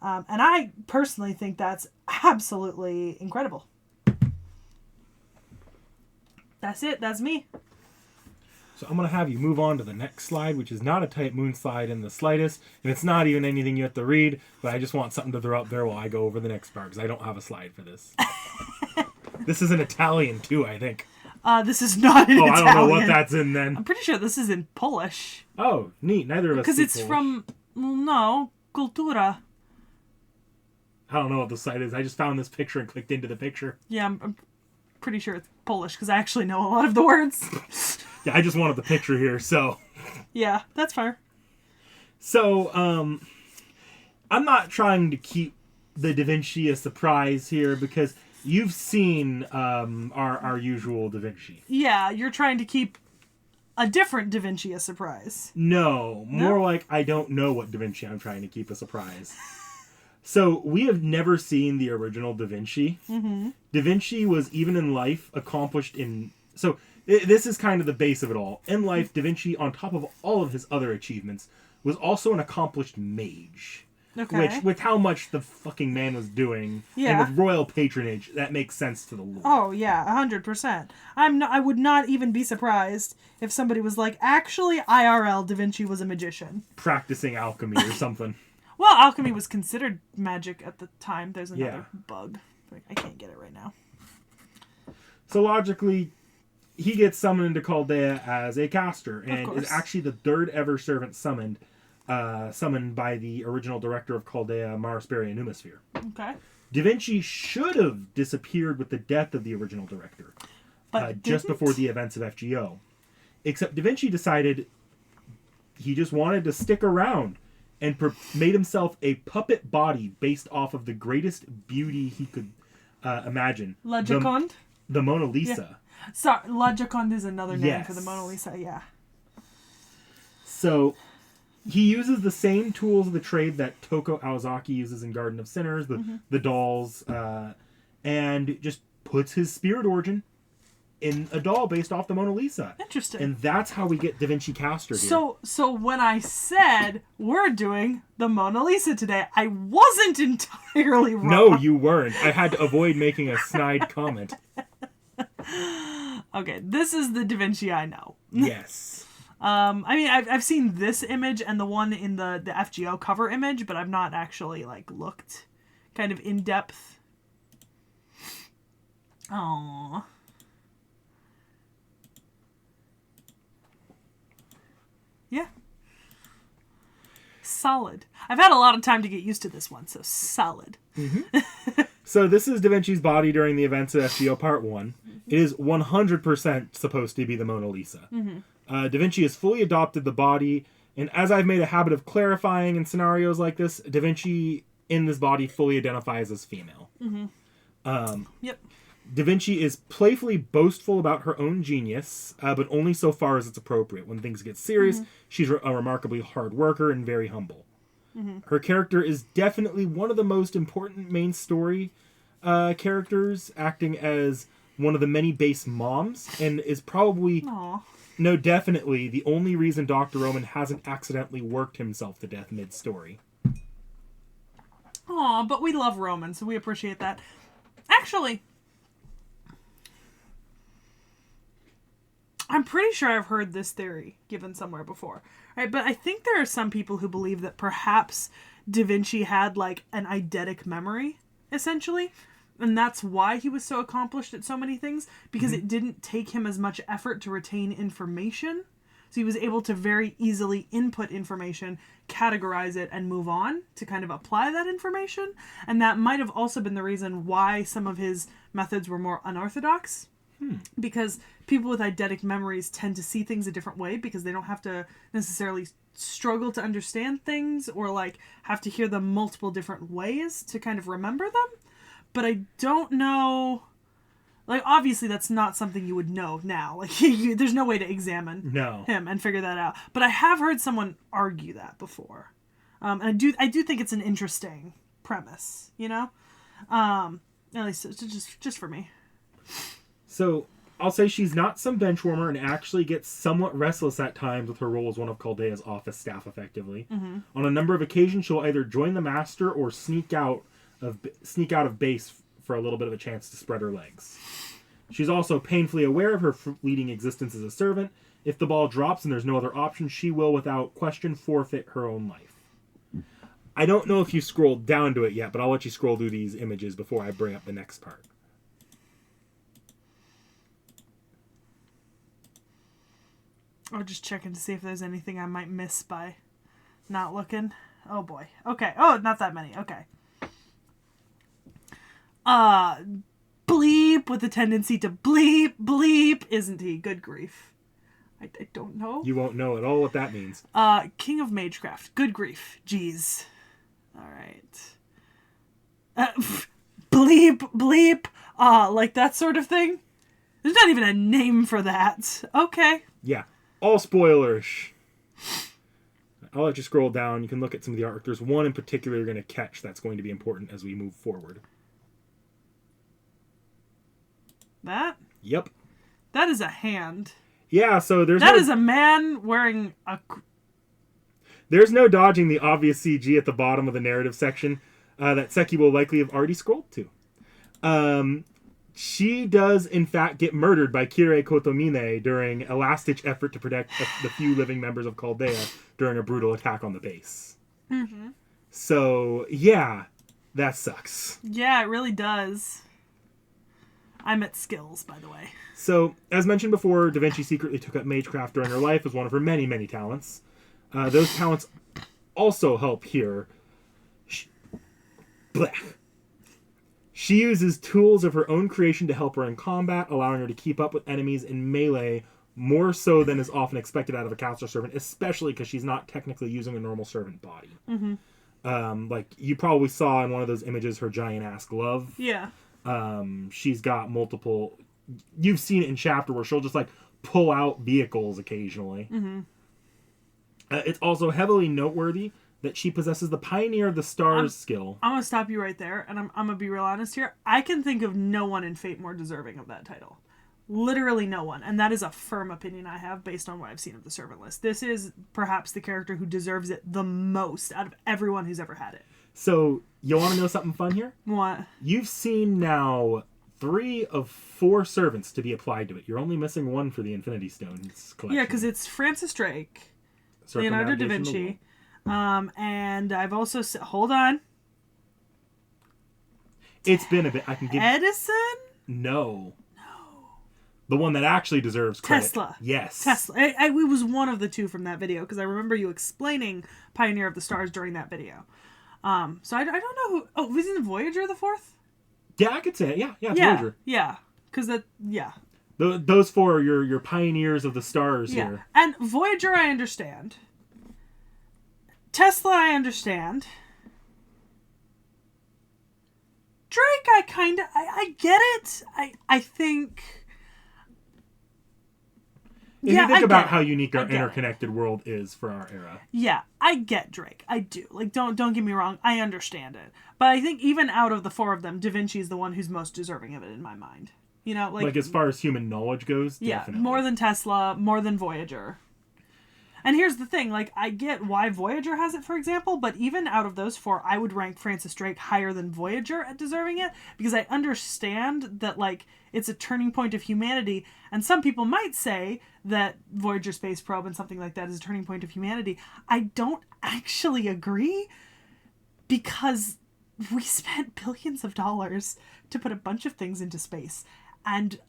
And I personally think that's absolutely incredible. That's it. That's me. So I'm going to have you move on to the next slide, which is not a Type Moon slide in the slightest. And it's not even anything you have to read, but I just want something to throw up there while I go over the next part, because I don't have a slide for this. This is in Italian, too, I think. This is not in Italian. I don't know what that's in, then. I'm pretty sure this is in Polish. Oh, neat. Neither of us because it's Polish. From, no, Kultura. I don't know what the site is. I just found this picture and clicked into the picture. Yeah, I'm pretty sure it's Polish, because I actually know a lot of the words. Yeah, I just wanted the picture here, so... Yeah, that's fair. So, I'm not trying to keep the Da Vinci a surprise here, because you've seen our usual Da Vinci. Yeah, you're trying to keep a different Da Vinci a surprise. No, more like I don't know what Da Vinci I'm trying to keep a surprise. So, we have never seen the original Da Vinci. Mm-hmm. Da Vinci was, even in life, accomplished in... So, this is kind of the base of it all. In life, Da Vinci, on top of all of his other achievements, was also an accomplished mage. Okay. Which, with how much the fucking man was doing, and with royal patronage, that makes sense to the lore. Oh, yeah, 100%. I would not even be surprised if somebody was like, actually, IRL, Da Vinci was a magician. Practicing alchemy or something. Well, alchemy was considered magic at the time. There's another bug. I can't get it right now. So logically, he gets summoned into Chaldea as a caster, and is actually the third ever servant summoned by the original director of Chaldea, Marisperia Numisphere. Okay. Da Vinci should have disappeared with the death of the original director, but just before the events of FGO. Except Da Vinci decided he just wanted to stick around, and made himself a puppet body based off of the greatest beauty he could imagine. La Gioconde? The Mona Lisa. Yeah. Sorry, La Gioconde is another name for the Mona Lisa, yeah. So, he uses the same tools of the trade that Toko Aozaki uses in Garden of Sinners, the dolls, and just puts his spirit origin in a doll based off the Mona Lisa. Interesting. And that's how we get Da Vinci Caster here. So when I said we're doing the Mona Lisa today, I wasn't entirely wrong. No, you weren't. I had to avoid making a snide comment. Okay, this is the Da Vinci I know. Yes. I mean, I've seen this image and the one in the FGO cover image, but I've not actually, looked kind of in depth. Aww. Yeah. Solid. I've had a lot of time to get used to this one, so solid. Mm-hmm. So this is Da Vinci's body during the events of FGO Part 1. It is 100% supposed to be the Mona Lisa. Mm-hmm. Da Vinci has fully adopted the body, and as I've made a habit of clarifying in scenarios like this, Da Vinci in this body fully identifies as female. Mm-hmm. Yep. Da Vinci is playfully boastful about her own genius, but only so far as it's appropriate. When things get serious, she's a remarkably hard worker and very humble. Her character is definitely one of the most important main story characters, acting as one of the many base moms, and is probably, definitely the only reason Dr. Roman hasn't accidentally worked himself to death mid-story. Aw, but we love Roman, so we appreciate that. Actually, I'm pretty sure I've heard this theory given somewhere before. Right? But I think there are some people who believe that perhaps Da Vinci had, like, an eidetic memory, essentially. And that's why he was so accomplished at so many things. Because it didn't take him as much effort to retain information. So he was able to very easily input information, categorize it, and move on to kind of apply that information. And that might have also been the reason why some of his methods were more unorthodox. Because people with eidetic memories tend to see things a different way because they don't have to necessarily struggle to understand things or like have to hear them multiple different ways to kind of remember them. But I don't know, like, obviously that's not something you would know now. Like, there's no way to examine him and figure that out. But I have heard someone argue that before. And I do think it's an interesting premise, you know? At least just for me. So, I'll say she's not some benchwarmer and actually gets somewhat restless at times with her role as one of Chaldea's office staff, effectively. On a number of occasions, she'll either join the master or sneak out of base for a little bit of a chance to spread her legs. She's also painfully aware of her fleeting existence as a servant. If the ball drops and there's no other option, she will, without question, forfeit her own life. I don't know if you scrolled down to it yet, but I'll let you scroll through these images before I bring up the next part. I'm just checking to see if there's anything I might miss by not looking. Oh boy. Okay. Oh, not that many. Okay. Bleep with a tendency to bleep, isn't he? Good grief. I don't know. You won't know at all what that means. King of Magecraft. Good grief. Jeez. All right. Bleep. Like that sort of thing. There's not even a name for that. Okay. Yeah. All spoilers. I'll let you scroll down. You can look at some of the artwork. There's one in particular you're going to catch that's going to be important as we move forward. That? Yep. That is a hand. Yeah, so That is a man wearing a... There's no dodging the obvious CG at the bottom of the narrative section that Sekhie will likely have already scrolled to. She does, in fact, get murdered by Kire Kotomine during a last-ditch effort to protect the few living members of Chaldea during a brutal attack on the base. So, yeah, that sucks. Yeah, it really does. I'm at skills, by the way. So, as mentioned before, Da Vinci secretly took up magecraft during her life as one of her many, many talents. Those talents also help here. Blech. She uses tools of her own creation to help her in combat, allowing her to keep up with enemies in melee more so than is often expected out of a counselor servant, especially because she's not technically using a normal servant body. Like, you probably saw in one of those images her giant-ass glove. Yeah. She's got multiple... You've seen it in chapter where she'll just, like, pull out vehicles occasionally. It's also heavily noteworthy that she possesses the Pioneer of the Stars skill. I'm going to stop you right there, and I'm going to be real honest here. I can think of no one in Fate more deserving of that title. Literally no one. And that is a firm opinion I have based on what I've seen of the servant list. This is perhaps the character who deserves it the most out of everyone who's ever had it. So, you want to know something fun here? What? You've seen now 3 of 4 servants to be applied to it. You're only missing one for the Infinity Stones collection. Yeah, because it's Francis Drake, Leonardo Da Vinci, and I've also... Hold on. It's been a bit. I can give... Edison? No. The one that actually deserves credit. Tesla. Yes. Tesla. It was one of the 2 from that video, because I remember you explaining Pioneer of the Stars during that video. So I don't know who... Oh, wasn't Voyager the 4th? Yeah, I could say it. Yeah, it's Voyager. Yeah. Because that... Yeah. Those 4 are your pioneers of the stars here. And Voyager I understand. Tesla I understand. Drake I get it. I think... If you think about how unique our I get interconnected world is for our era. Yeah, I get Drake. I do. Like, don't get me wrong. I understand it. But I think even out of the four of them, Da Vinci is the one who's most deserving of it in my mind. You know, like as far as human knowledge goes, yeah, definitely. more than Tesla, more than Voyager. And here's the thing, like, I get why Voyager has it, for example, but even out of those four, I would rank Francis Drake higher than Voyager at deserving it, because I understand that, like, it's a turning point of humanity, and some people might say that Voyager Space Probe and something like that is a turning point of humanity. I don't actually agree, because we spent billions of dollars to put a bunch of things into space, and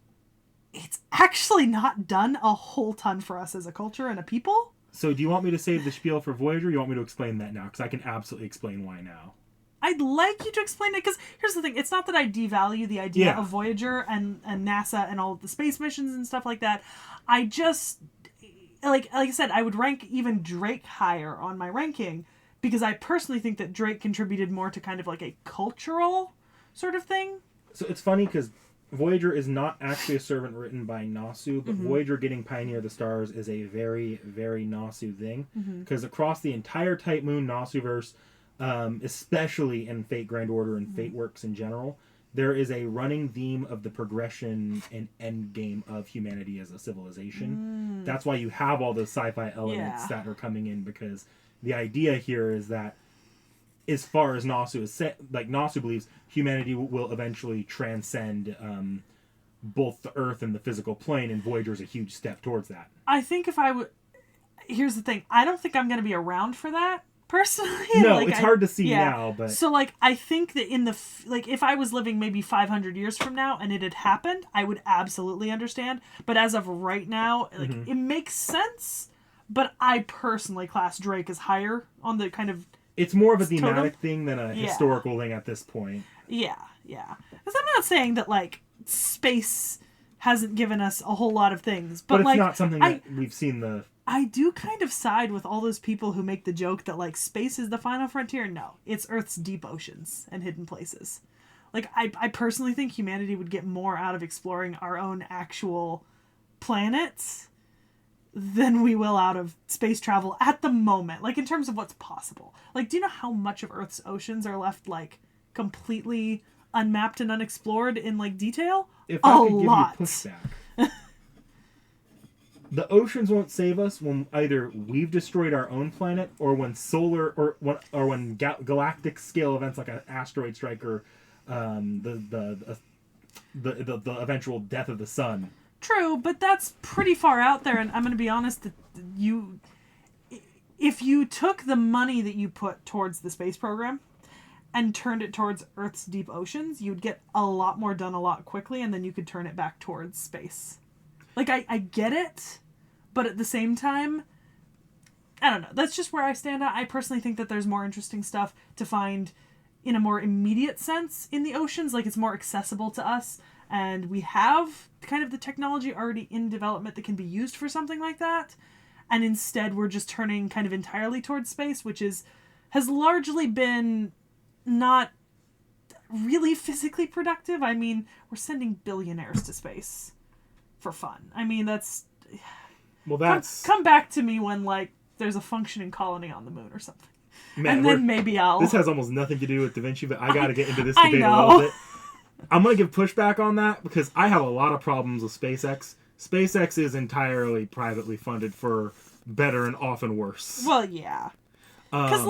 it's actually not done a whole ton for us as a culture and a people. So do you want me to save the spiel for Voyager, or you want me to explain that now? Because I can absolutely explain why now. I'd like you to explain it, because here's the thing. It's not that I devalue the idea of Voyager and NASA and all of the space missions and stuff like that. I just, like I said, I would rank even Drake higher on my ranking, because I personally think that Drake contributed more to kind of like a cultural sort of thing. So it's funny, because Voyager is not actually a servant written by Nasu, but Voyager getting Pioneer of the Stars is a very, very Nasu thing. Because across the entire Type Moon Nasuverse, especially in Fate Grand Order and Fate Works in general, there is a running theme of the progression and end game of humanity as a civilization. That's why you have all those sci-fi elements that are coming in, because the idea here is that as far as Nasu is set, like Nasu believes humanity will eventually transcend both the Earth and the physical plane, and Voyager is a huge step towards that. I think if I would, here's the thing. I don't think I'm going to be around for that personally. No, like, it's hard to see now, but so like I think that in the like if I was living maybe 500 years from now and it had happened, I would absolutely understand. But as of right now, like it makes sense. But I personally class Drake as higher on the kind of. It's more of a thematic thing than a historical thing at this point. Yeah. Because I'm not saying that, like, space hasn't given us a whole lot of things. But it's like, not something that we've seen the... I do kind of side with all those people who make the joke that, like, space is the final frontier. No, it's Earth's deep oceans and hidden places. Like, I personally think humanity would get more out of exploring our own actual planets than we will out of space travel at the moment. Like, in terms of what's possible. Like, do you know how much of Earth's oceans are left, like, completely unmapped and unexplored in, like, detail? If I could give you pushback. The oceans won't save us when either we've destroyed our own planet, or when solar or when galactic scale events like an asteroid strike or the eventual death of the sun. True, but that's pretty far out there, and I'm going to be honest, that if you took the money that you put towards the space program and turned it towards Earth's deep oceans, you'd get a lot more done a lot quickly, and then you could turn it back towards space. Like, I get it, but at the same time, I don't know. That's just where I stand at. I personally think that there's more interesting stuff to find in a more immediate sense in the oceans. Like, it's more accessible to us, and we have kind of the technology already in development that can be used for something like that. And instead, we're just turning kind of entirely towards space, which has largely been not really physically productive. I mean, we're sending billionaires to space for fun. I mean, that's... Well, that's... Come back to me when, like, there's a functioning colony on the moon or something. Man, and then maybe I'll... This has almost nothing to do with Da Vinci, but I got to get into this debate a little bit. I'm going to give pushback on that, because I have a lot of problems with SpaceX. SpaceX is entirely privately funded for better and often worse. Well, yeah. Because,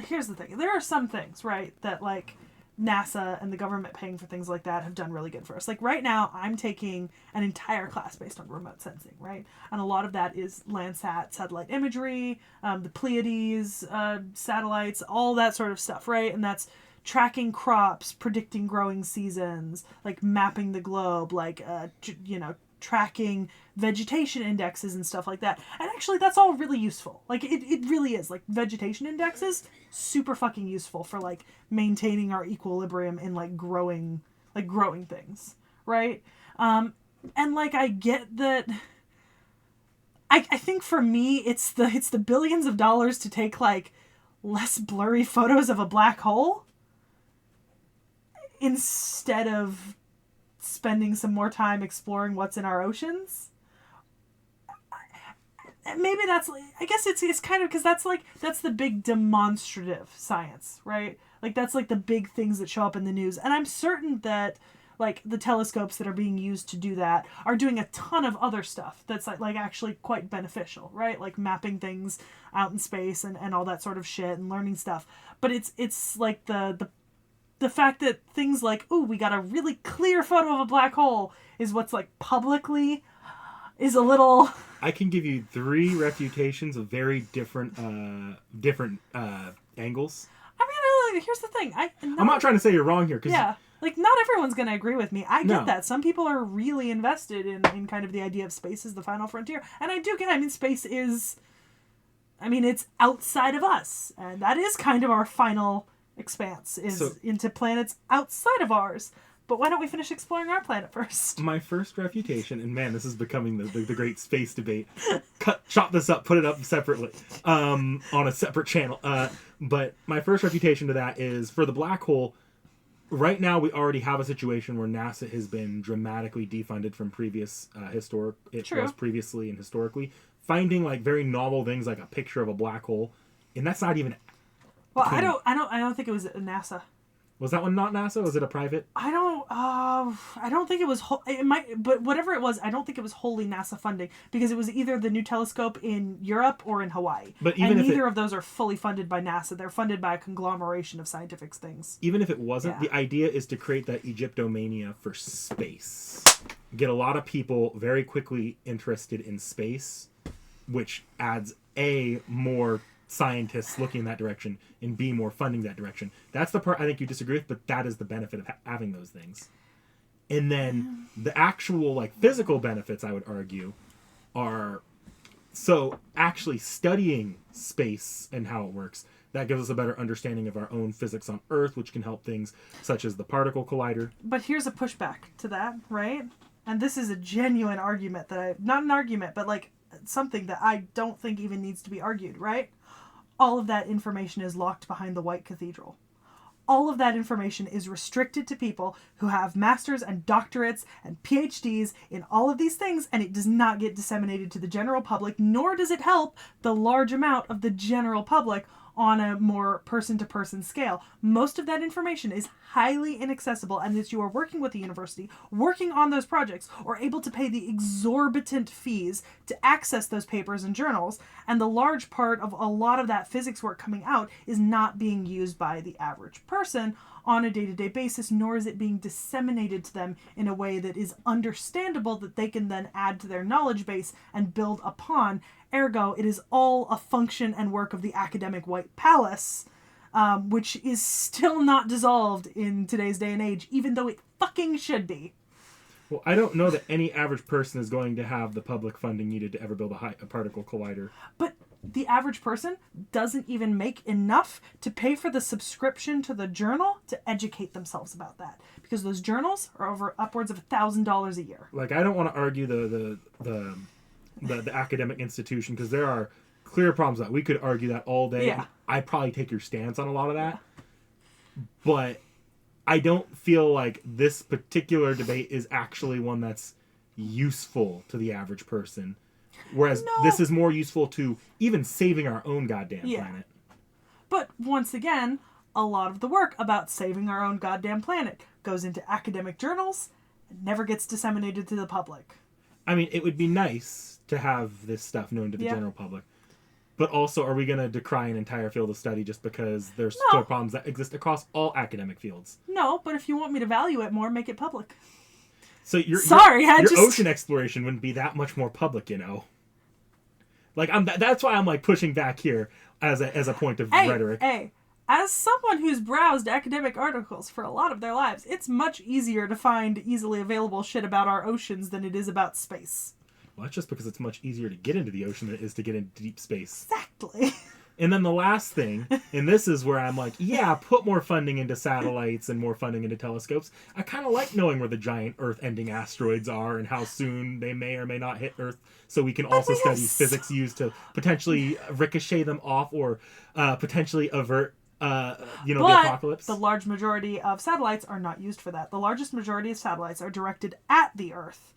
here's the thing. There are some things, right, that, like, NASA and the government paying for things like that have done really good for us. Like, right now, I'm taking an entire class based on remote sensing, right? And a lot of that is Landsat satellite imagery, the Pleiades satellites, all that sort of stuff, right? And that's tracking crops, predicting growing seasons, like mapping the globe, like, tracking vegetation indexes and stuff like that. And actually, that's all really useful. Like, it really is. Like, vegetation indexes, super fucking useful for, like, maintaining our equilibrium in, like, growing things, right? And, like, I get that... I think for me, it's the billions of dollars to take, like, less blurry photos of a black hole. instead of spending some more time exploring what's in our oceans. Maybe that's, I guess it's kind of, because that's the big demonstrative science, right? Like, that's like the big things that show up in the news. And I'm certain that, like, the telescopes that are being used to do that are doing a ton of other stuff that's like actually quite beneficial, right? Like mapping things out in space and all that sort of shit and learning stuff. But it's like the fact that things like, ooh, we got a really clear photo of a black hole is what's like publicly is a little... I can give you 3 refutations of very different angles. I mean, here's the thing. I'm not trying to say you're wrong here. Yeah. Like, not everyone's going to agree with me. I get that. Some people are really invested in kind of the idea of space as the final frontier. And I do get it. I mean, space is... I mean, it's outside of us. And that is kind of our final expanse, into planets outside of ours. But why don't we finish exploring our planet first? My first refutation, and man, this is becoming the great space debate. Chop this up, put it up separately, on a separate channel. But my first refutation to that is, for the black hole, right now we already have a situation where NASA has been dramatically defunded from previous was previously and historically. Finding like very novel things like a picture of a black hole, and that's not even... Well, I don't think it was NASA. Was that one not NASA? Was it a private? I don't think it was. It might, but whatever it was, I don't think it was wholly NASA funding, because it was either the new telescope in Europe or in Hawaii. But even and neither of those are fully funded by NASA. They're funded by a conglomeration of scientific things. Even if it wasn't, the idea is to create that Egyptomania for space. Get a lot of people very quickly interested in space, which adds more scientists looking in that direction, and B, more funding that direction. That's the part I think you disagree with, but that is the benefit of having those things. And then the actual like physical benefits, I would argue, are so actually studying space and how it works. That gives us a better understanding of our own physics on Earth, which can help things such as the particle collider. But here's a pushback to that, right? And this is a genuine argument not an argument, but like something that I don't think even needs to be argued, right? All of that information is locked behind the White Cathedral. All of that information is restricted to people who have masters and doctorates and PhDs in all of these things, and it does not get disseminated to the general public, nor does it help the large amount of the general public on a more person-to-person scale. Most of that information is highly inaccessible, and that you are working with the university, working on those projects, or able to pay the exorbitant fees to access those papers and journals, and the large part of a lot of that physics work coming out is not being used by the average person on a day-to-day basis, nor is it being disseminated to them in a way that is understandable, that they can then add to their knowledge base and build upon. Ergo, it is all a function and work of the academic white palace, which is still not dissolved in today's day and age, even though it fucking should be. Well, I don't know that any average person is going to have the public funding needed to ever build a particle collider. But the average person doesn't even make enough to pay for the subscription to the journal to educate themselves about that, because those journals are over upwards of $1,000 a year. Like, I don't want to argue the academic institution, because there are clear problems that we could argue that all day. Yeah. I'd probably take your stance on a lot of that. But I don't feel like this particular debate is actually one that's useful to the average person. Whereas this is more useful to even saving our own goddamn planet. But once again, a lot of the work about saving our own goddamn planet goes into academic journals and never gets disseminated to the public. I mean, it would be nice to have this stuff known to the general public. But also, are we going to decry an entire field of study just because there's still problems that exist across all academic fields? No, but if you want me to value it more, make it public. So your ocean exploration wouldn't be that much more public, you know? Like, that's why I'm like pushing back here as a point of rhetoric. Hey, as someone who's browsed academic articles for a lot of their lives, it's much easier to find easily available shit about our oceans than it is about space. Well, that's just because it's much easier to get into the ocean than it is to get into deep space. Exactly. And then the last thing, and this is where I'm like, yeah, put more funding into satellites and more funding into telescopes. I kind of like knowing where the giant Earth-ending asteroids are and how soon they may or may not hit Earth, so we can also study physics used to potentially ricochet them off or potentially avert the But apocalypse. the large majority of satellites are not used for that. The largest majority of satellites are directed at the Earth.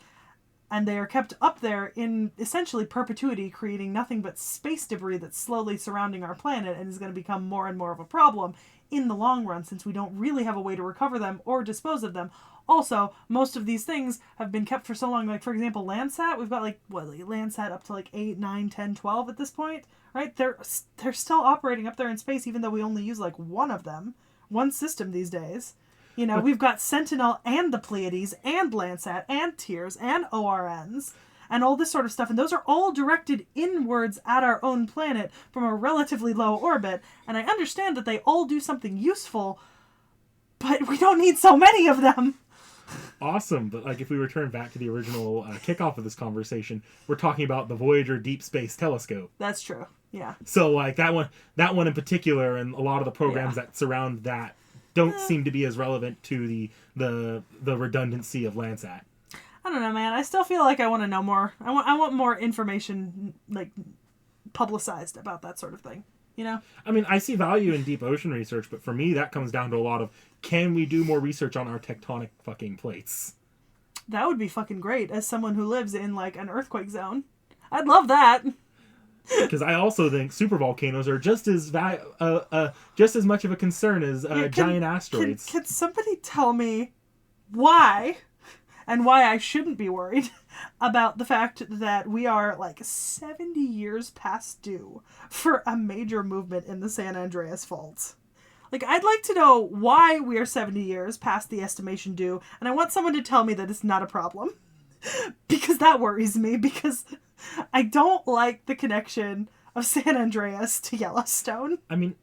And they are kept up there in essentially perpetuity, creating nothing but space debris that's slowly surrounding our planet and is going to become more and more of a problem in the long run, since we don't really have a way to recover them or dispose of them. Also, most of these things have been kept for so long. Like, for example, Landsat, we've got Landsat up to 8, 9, 10, 12 at this point, right? They're still operating up there in space, even though we only use one of them, one system these days. We've got Sentinel and the Pleiades and Landsat and T.H.E and ORNs and all this sort of stuff. And those are all directed inwards at our own planet from a relatively low orbit. And I understand that they all do something useful, but we don't need so many of them. Awesome. But if we return back to the original kickoff of this conversation, we're talking about the Voyager Deep Space Telescope. That's true. Yeah. So that one in particular, and a lot of the programs that surround that don't seem to be as relevant to the redundancy of Landsat. I don't know, man. I still feel like I want to know more. I want more information, publicized about that sort of thing. I mean, I see value in deep ocean research, but for me, that comes down to a lot of, can we do more research on our tectonic fucking plates? That would be fucking great, as someone who lives in, an earthquake zone. I'd love that. Because I also think supervolcanoes are just as much of a concern as giant asteroids. Can somebody tell me why, and why I shouldn't be worried about the fact that we are 70 years past due for a major movement in the San Andreas Fault? I'd like to know why we are 70 years past the estimation due, and I want someone to tell me that it's not a problem. Because that worries me, because I don't like the connection of San Andreas to Yellowstone. I mean,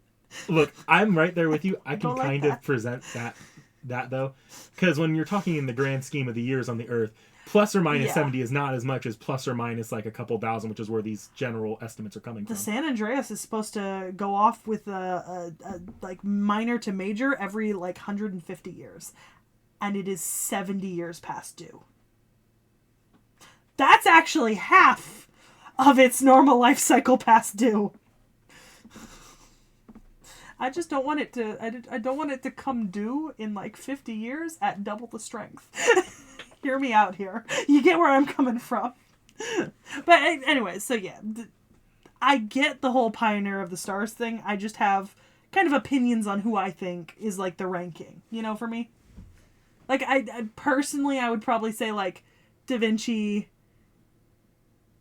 look, I'm right there with you. I can kind of present that though. Because when you're talking in the grand scheme of the years on the Earth, plus or minus 70 is not as much as plus or minus a couple thousand, which is where these general estimates are coming from. The San Andreas is supposed to go off with a minor to major every 150 years. And it is 70 years past due. That's actually half of its normal life cycle past due. I just don't want it to. I don't want it to come due in 50 years at double the strength. Hear me out here. You get where I'm coming from. But anyway, so yeah, I get the whole Pioneer of the Stars thing. I just have kind of opinions on who I think is the ranking. For me, I personally, I would probably say Da Vinci,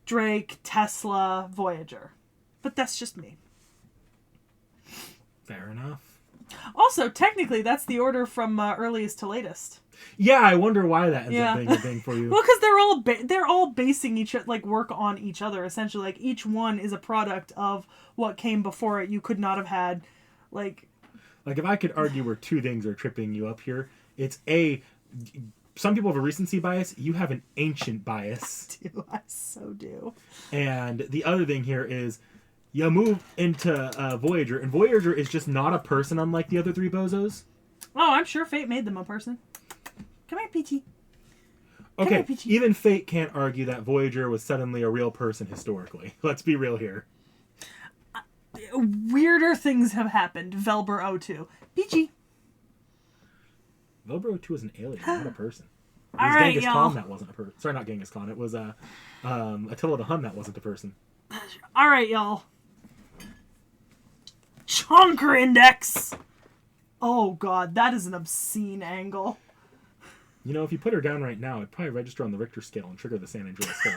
Drake, Tesla, Voyager. But that's just me. Fair enough. Also, technically, that's the order from earliest to latest. Yeah, I wonder why that ends up being a thing for you. Well, because they're all basing each work on each other essentially. Each one is a product of what came before it. You could not have had if I could argue where two things are tripping you up here, it's some people have a recency bias. You have an ancient bias. I so do. And the other thing here is, you move into Voyager, and Voyager is just not a person unlike the other three bozos. Oh, I'm sure Fate made them a person. Come here, Peachy. Okay, here, Peachy. Even Fate can't argue that Voyager was suddenly a real person historically. Let's be real here. Weirder things have happened. Velbur O2. Peachy. Velbur O2 was an alien, not a person. It was All right, Genghis y'all. Khan that wasn't a person. Sorry, not Genghis Khan. It was Attila the Hun that wasn't a person. All right, y'all. Chonker Index. Oh, God, that is an obscene angle. If you put her down right now, it'd probably register on the Richter scale and trigger the San Andreas Fault.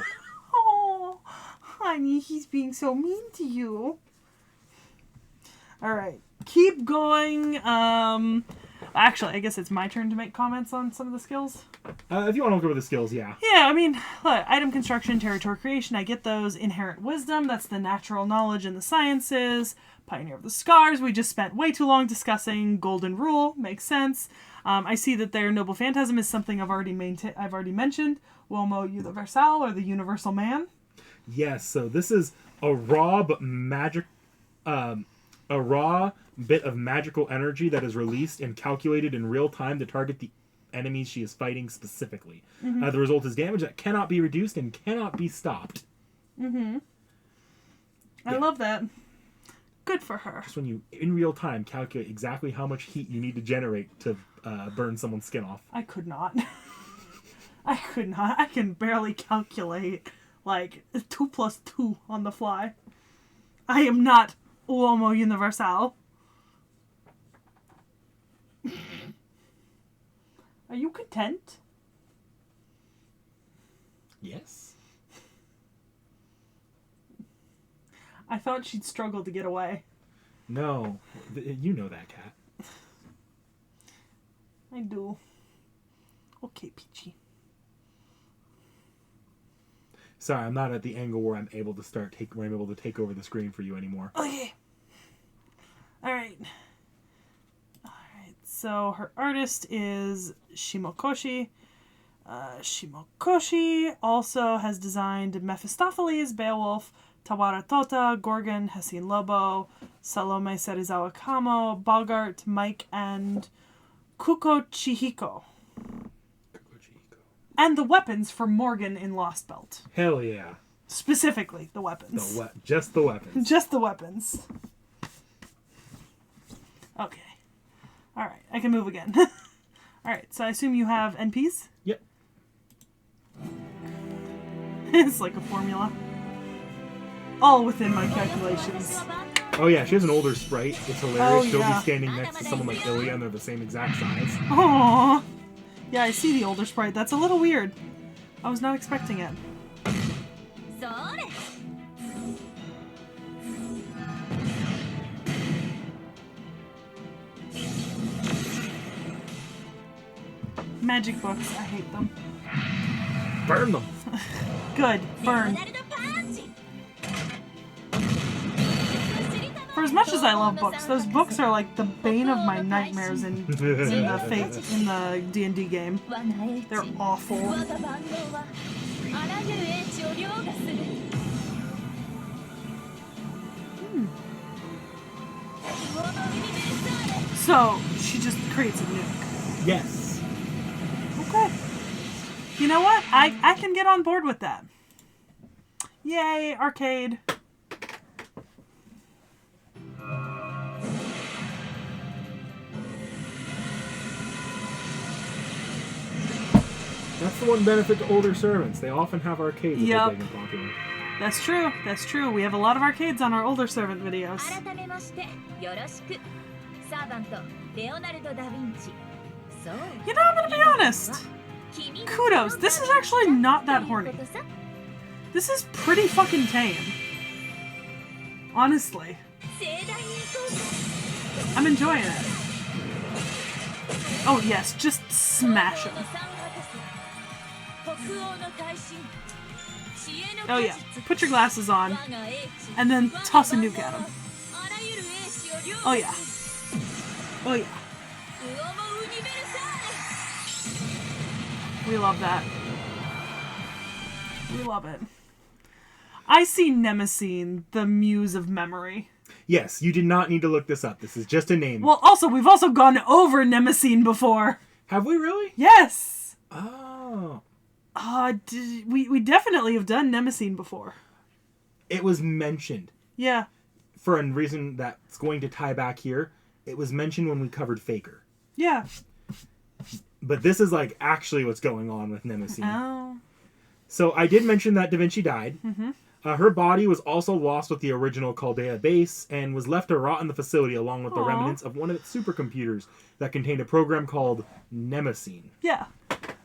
Oh, honey, he's being so mean to you. All right, keep going. Actually, I guess it's my turn to make comments on some of the skills. If you want to look over the skills, yeah. Yeah, I mean, look, item construction, territory creation, I get those. Inherent wisdom, that's the natural knowledge in the sciences. Pioneer of the Scars, we just spent way too long discussing. Golden Rule, makes sense. I see that their Noble Phantasm is something I've already mentioned. Uomo Universal, or the Universal Man. Yes, so this is a raw but a raw bit of magical energy that is released and calculated in real time to target the enemies she is fighting specifically. Mm-hmm. The result is damage that cannot be reduced and cannot be stopped. Mm-hmm. I Yeah. love that. Good for her. Just when you, in real time, calculate exactly how much heat you need to generate to burn someone's skin off. I could not. I could not. I can barely calculate, like, 2 plus 2 on the fly. I am not Uomo Universal. Are you content? Yes. I thought she'd struggle to get away. No. You know that, cat. I do. Okay, Peachy. Sorry, I'm not at the angle where I'm able to take over the screen for you anymore. Okay. Alright. So her artist is Shimokoshi. Shimokoshi also has designed Mephistopheles, Beowulf, Tawara Tota, Gorgon, Hessine Lobo, Salome Serizawa Kamo, Bogart, Mike, and Kuko Chihiko. And the weapons for Morgan in Lost Belt. Hell yeah. Specifically, the weapons. Just the weapons. Just the weapons. Okay. Alright, I can move again. Alright, so I assume you have NPs? Yep. It's like a formula. All within my calculations. Oh yeah, she has an older sprite. It's hilarious. Oh, She'll yeah. be standing next to someone like Ilya and they're the same exact size. Aww. Yeah, I see the older sprite. That's a little weird. I was not expecting it. Magic books, I hate them. Burn them. Good, burn. For as much as I love books, those books are like the bane of my nightmares in the D&D game. They're awful. So, she just creates a nuke. Yes. Okay. You know what? I can get on board with that. Yay, arcade. That's the one benefit to older servants. They often have arcades that are big and popular. That's true. That's true. We have a lot of arcades on our older servant videos. You know, I'm gonna be honest. Kudos. This is actually not that horny. This is pretty fucking tame. Honestly. I'm enjoying it. Oh yes, just smash them. Oh yeah, put your glasses on, and then toss a nuke at them. Oh yeah. Oh yeah. We love that. We love it. I see Nemesine, the muse of memory. Yes, you did not need to look this up. This is just a name. Well, also, we've also gone over Nemesine before. Have we really? Yes. Oh. We definitely have done Nemesine before. It was mentioned. Yeah. For a reason that's going to tie back here, it was mentioned when we covered Faker. Yeah. But this is like actually what's going on with Nemesine. Oh. So I did mention that Da Vinci died. Mm-hmm. Her body was also lost with the original Chaldea base and was left to rot in the facility along with the remnants of one of its supercomputers that contained a program called Nemesine. Yeah.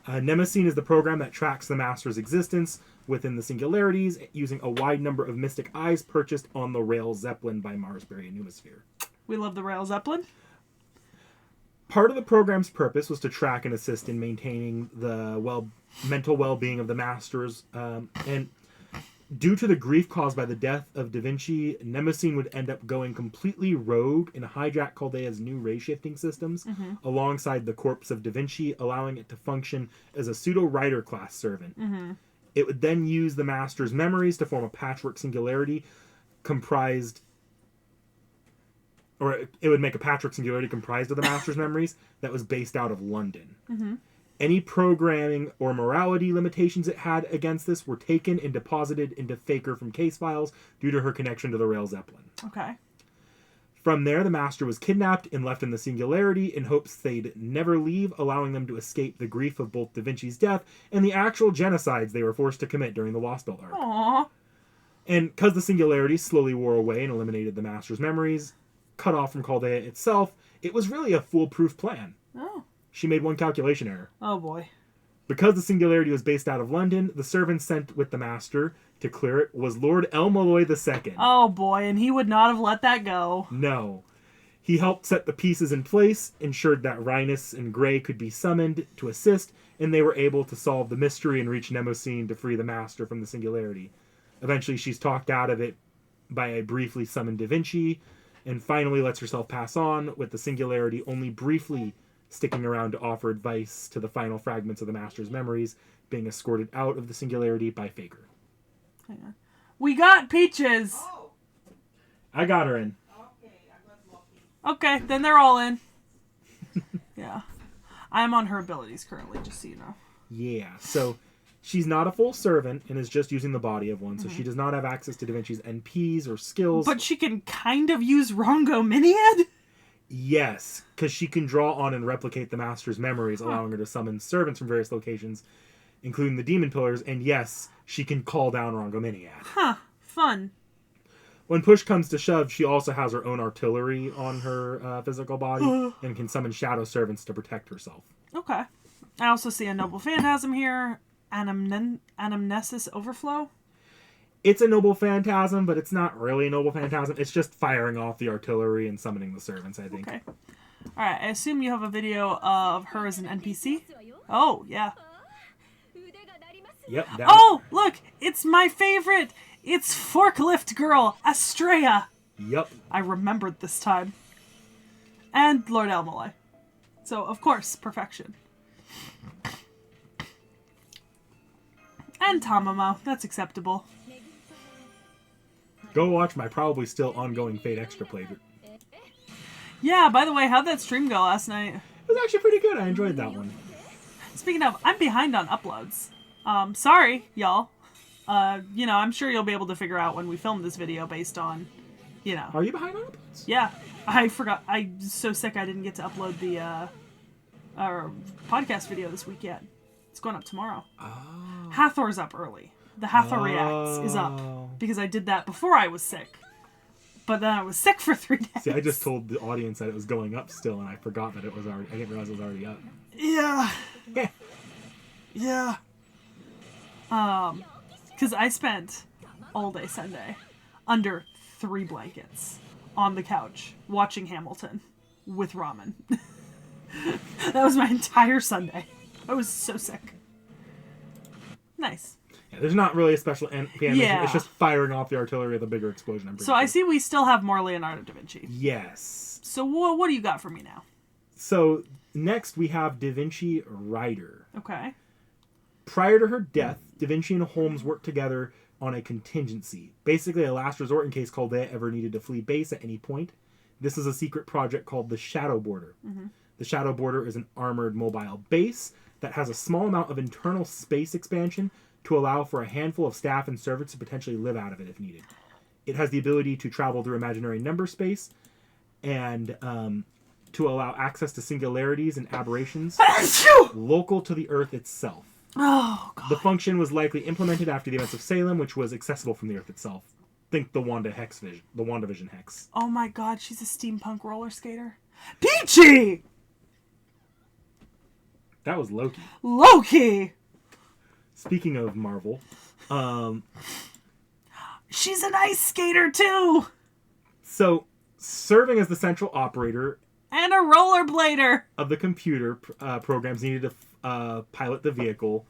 Nemesine is the program that tracks the Master's existence within the singularities using a wide number of mystic eyes purchased on the Rail Zeppelin by Marsbury and Numisphere. We love the Rail Zeppelin. Part of the program's purpose was to track and assist in maintaining the mental well-being of the Masters, and due to the grief caused by the death of Da Vinci, Nemesine would end up going completely rogue and hijack Chaldea's new ray-shifting systems alongside the corpse of Da Vinci, allowing it to function as a pseudo-rider class servant. Mm-hmm. It would then use the Master's memories to form a patchwork singularity comprised... Or it would make a patchwork singularity comprised of the Master's memories that was based out of London. Mm-hmm. Any programming or morality limitations it had against this were taken and deposited into Faker from case files due to her connection to the Rail Zeppelin. Okay. From there, the master was kidnapped and left in the Singularity in hopes they'd never leave, allowing them to escape the grief of both Da Vinci's death and the actual genocides they were forced to commit during the Lost Belt arc. Aww. And because the Singularity slowly wore away and eliminated the master's memories, cut off from Chaldea itself, it was really a foolproof plan. Oh. She made one calculation error. Oh boy. Because the Singularity was based out of London, the servant sent with the master to clear it was Lord Elmaloy II. Oh boy, and he would not have let that go. No. He helped set the pieces in place, ensured that Rhinus and Grey could be summoned to assist, and they were able to solve the mystery and reach Mnemosyne to free the master from the Singularity. Eventually, she's talked out of it by a briefly summoned Da Vinci, and finally lets herself pass on, with the Singularity only briefly sticking around to offer advice to the final fragments of the master's memories, being escorted out of the Singularity by Faker. Hang on. We got Peaches! Oh, I got her in. okay, I got lucky. Okay, then they're all in. Yeah. I'm on her abilities currently, just so you know. Yeah, so she's not a full servant and is just using the body of one, so she does not have access to Da Vinci's NPs or skills. But she can kind of use Rongominiad? Yes, because she can draw on and replicate the master's memories, allowing her to summon servants from various locations, including the demon pillars, and yes, she can call down Rongominiad. Huh. Fun. When push comes to shove, she also has her own artillery on her physical body and can summon shadow servants to protect herself. Okay. I also see a Noble Phantasm here. Anamnesis Overflow. It's a noble phantasm, but it's not really a noble phantasm. It's just firing off the artillery and summoning the servants, I think. Okay. Alright, I assume you have a video of her as an NPC? Oh, yeah. Yep. Oh, look! It's my favorite! It's Forklift Girl, Astrea! Yep. I remembered this time. And Lord Elmaloy. So, of course, perfection. And Tamamo. That's acceptable. Go watch my probably still ongoing Fate Extra playthrough. Yeah, by the way, how'd that stream go last night? It was actually pretty good. I enjoyed that one. Speaking of, I'm behind on uploads. Sorry, y'all. I'm sure you'll be able to figure out when we film this video based on, Are you behind on uploads? Yeah, I forgot. I'm so sick I didn't get to upload the our podcast video this week yet. It's going up tomorrow. Oh. Hathor's up early. The Hathor Reacts is up because I did that before I was sick. But then I was sick for 3 days. See, I just told the audience that it was going up still, and I forgot that it was already. I didn't realize it was already up. Yeah. Yeah. Because I spent all day Sunday under 3 blankets on the couch watching Hamilton with ramen. That was my entire Sunday. I was so sick. Nice. Yeah, there's not really a special animation. Yeah. It's just firing off the artillery with a bigger explosion. I'm pretty So sure. I see we still have more Leonardo Da Vinci. Yes. So what do you got for me now? So next we have Da Vinci Ryder. Okay. Prior to her death, Da Vinci and Holmes worked together on a contingency, basically a last resort in case Chaldea ever needed to flee base at any point. This is a secret project called the Shadow Border. Mm-hmm. The Shadow Border is an armored mobile base that has a small amount of internal space expansion to allow for a handful of staff and servants to potentially live out of it if needed. It has the ability to travel through imaginary number space and to allow access to singularities and aberrations local to the Earth itself. Oh, God. The function was likely implemented after the events of Salem, which was accessible from the Earth itself. Think the WandaVision Hex. Oh my God, she's a steampunk roller skater. Peachy! That was Loki. Loki! Speaking of Marvel, She's an ice skater too! so serving as the central operator And a rollerblader! of the computer programs needed to pilot the vehicle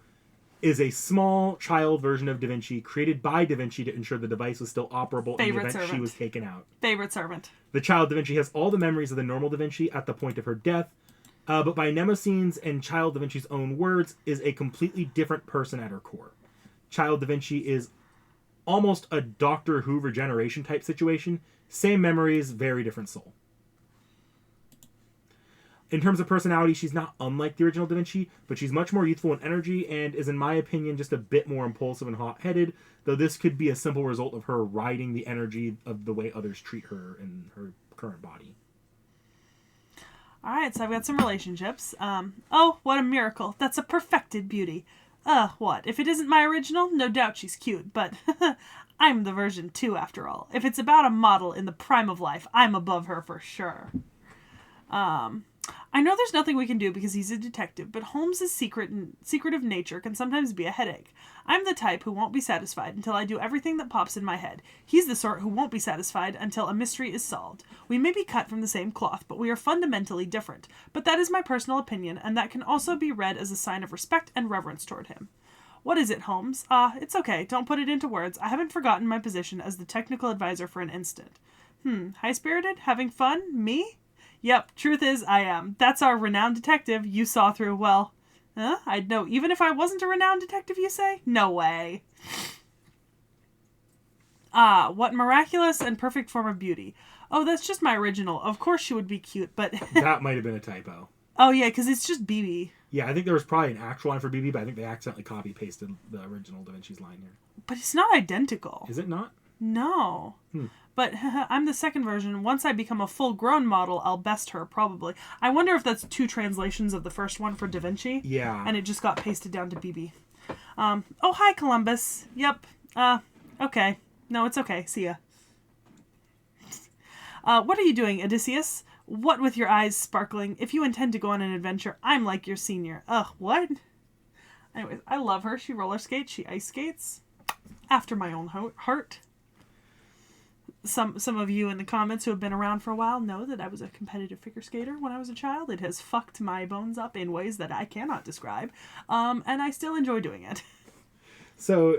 is a small child version of Da Vinci created by Da Vinci to ensure the device was still operable in the event servant. she was taken out. Favorite servant. The child Da Vinci has all the memories of the normal Da Vinci at the point of her death, but by Mnemosyne's and child Da Vinci's own words, is a completely different person at her core. Child Da Vinci is almost a Doctor Who regeneration type situation. Same memories, very different soul. In terms of personality, she's not unlike the original Da Vinci, but she's much more youthful in energy and is, in my opinion, just a bit more impulsive and hot-headed, though this could be a simple result of her riding the energy of the way others treat her in her current body. All right, so I've got some relationships. Oh, what a miracle. That's a perfected beauty. What? If it isn't my original, no doubt she's cute, but I'm the version 2 after all. If it's about a model in the prime of life, I'm above her for sure. I know there's nothing we can do because he's a detective, but Holmes's secretive nature can sometimes be a headache. I'm the type who won't be satisfied until I do everything that pops in my head. He's the sort who won't be satisfied until a mystery is solved. We may be cut from the same cloth, but we are fundamentally different. But that is my personal opinion, and that can also be read as a sign of respect and reverence toward him. What is it, Holmes? It's okay. Don't put it into words. I haven't forgotten my position as the technical advisor for an instant. High-spirited? Having fun? Me? Yep, truth is, I am. That's our renowned detective you saw through, well... I'd know even if I wasn't a renowned detective, you say? No way. What miraculous and perfect form of beauty. Oh, that's just my original. Of course she would be cute, but... That might have been a typo. Oh, yeah, because it's just BB. Yeah, I think there was probably an actual line for BB, but I think they accidentally copy-pasted the original Da Vinci's line here. But it's not identical. Is it not? No. But I'm the second version. Once I become a full-grown model, I'll best her, probably. I wonder if that's 2 translations of the first one for Da Vinci. Yeah. And it just got pasted down to BB. Oh, hi, Columbus. Yep. Okay. No, it's okay. See ya. What are you doing, Odysseus? What with your eyes sparkling? If you intend to go on an adventure, I'm like your senior. Ugh, what? Anyways, I love her. She roller skates. She ice skates. After my own heart. Some of you in the comments who have been around for a while know that I was a competitive figure skater when I was a child. It has fucked my bones up in ways that I cannot describe. And I still enjoy doing it. So,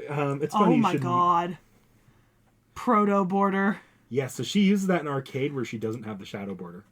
it's funny. Oh my god. Proto border. Yeah, so she uses that in arcade where she doesn't have the shadow border.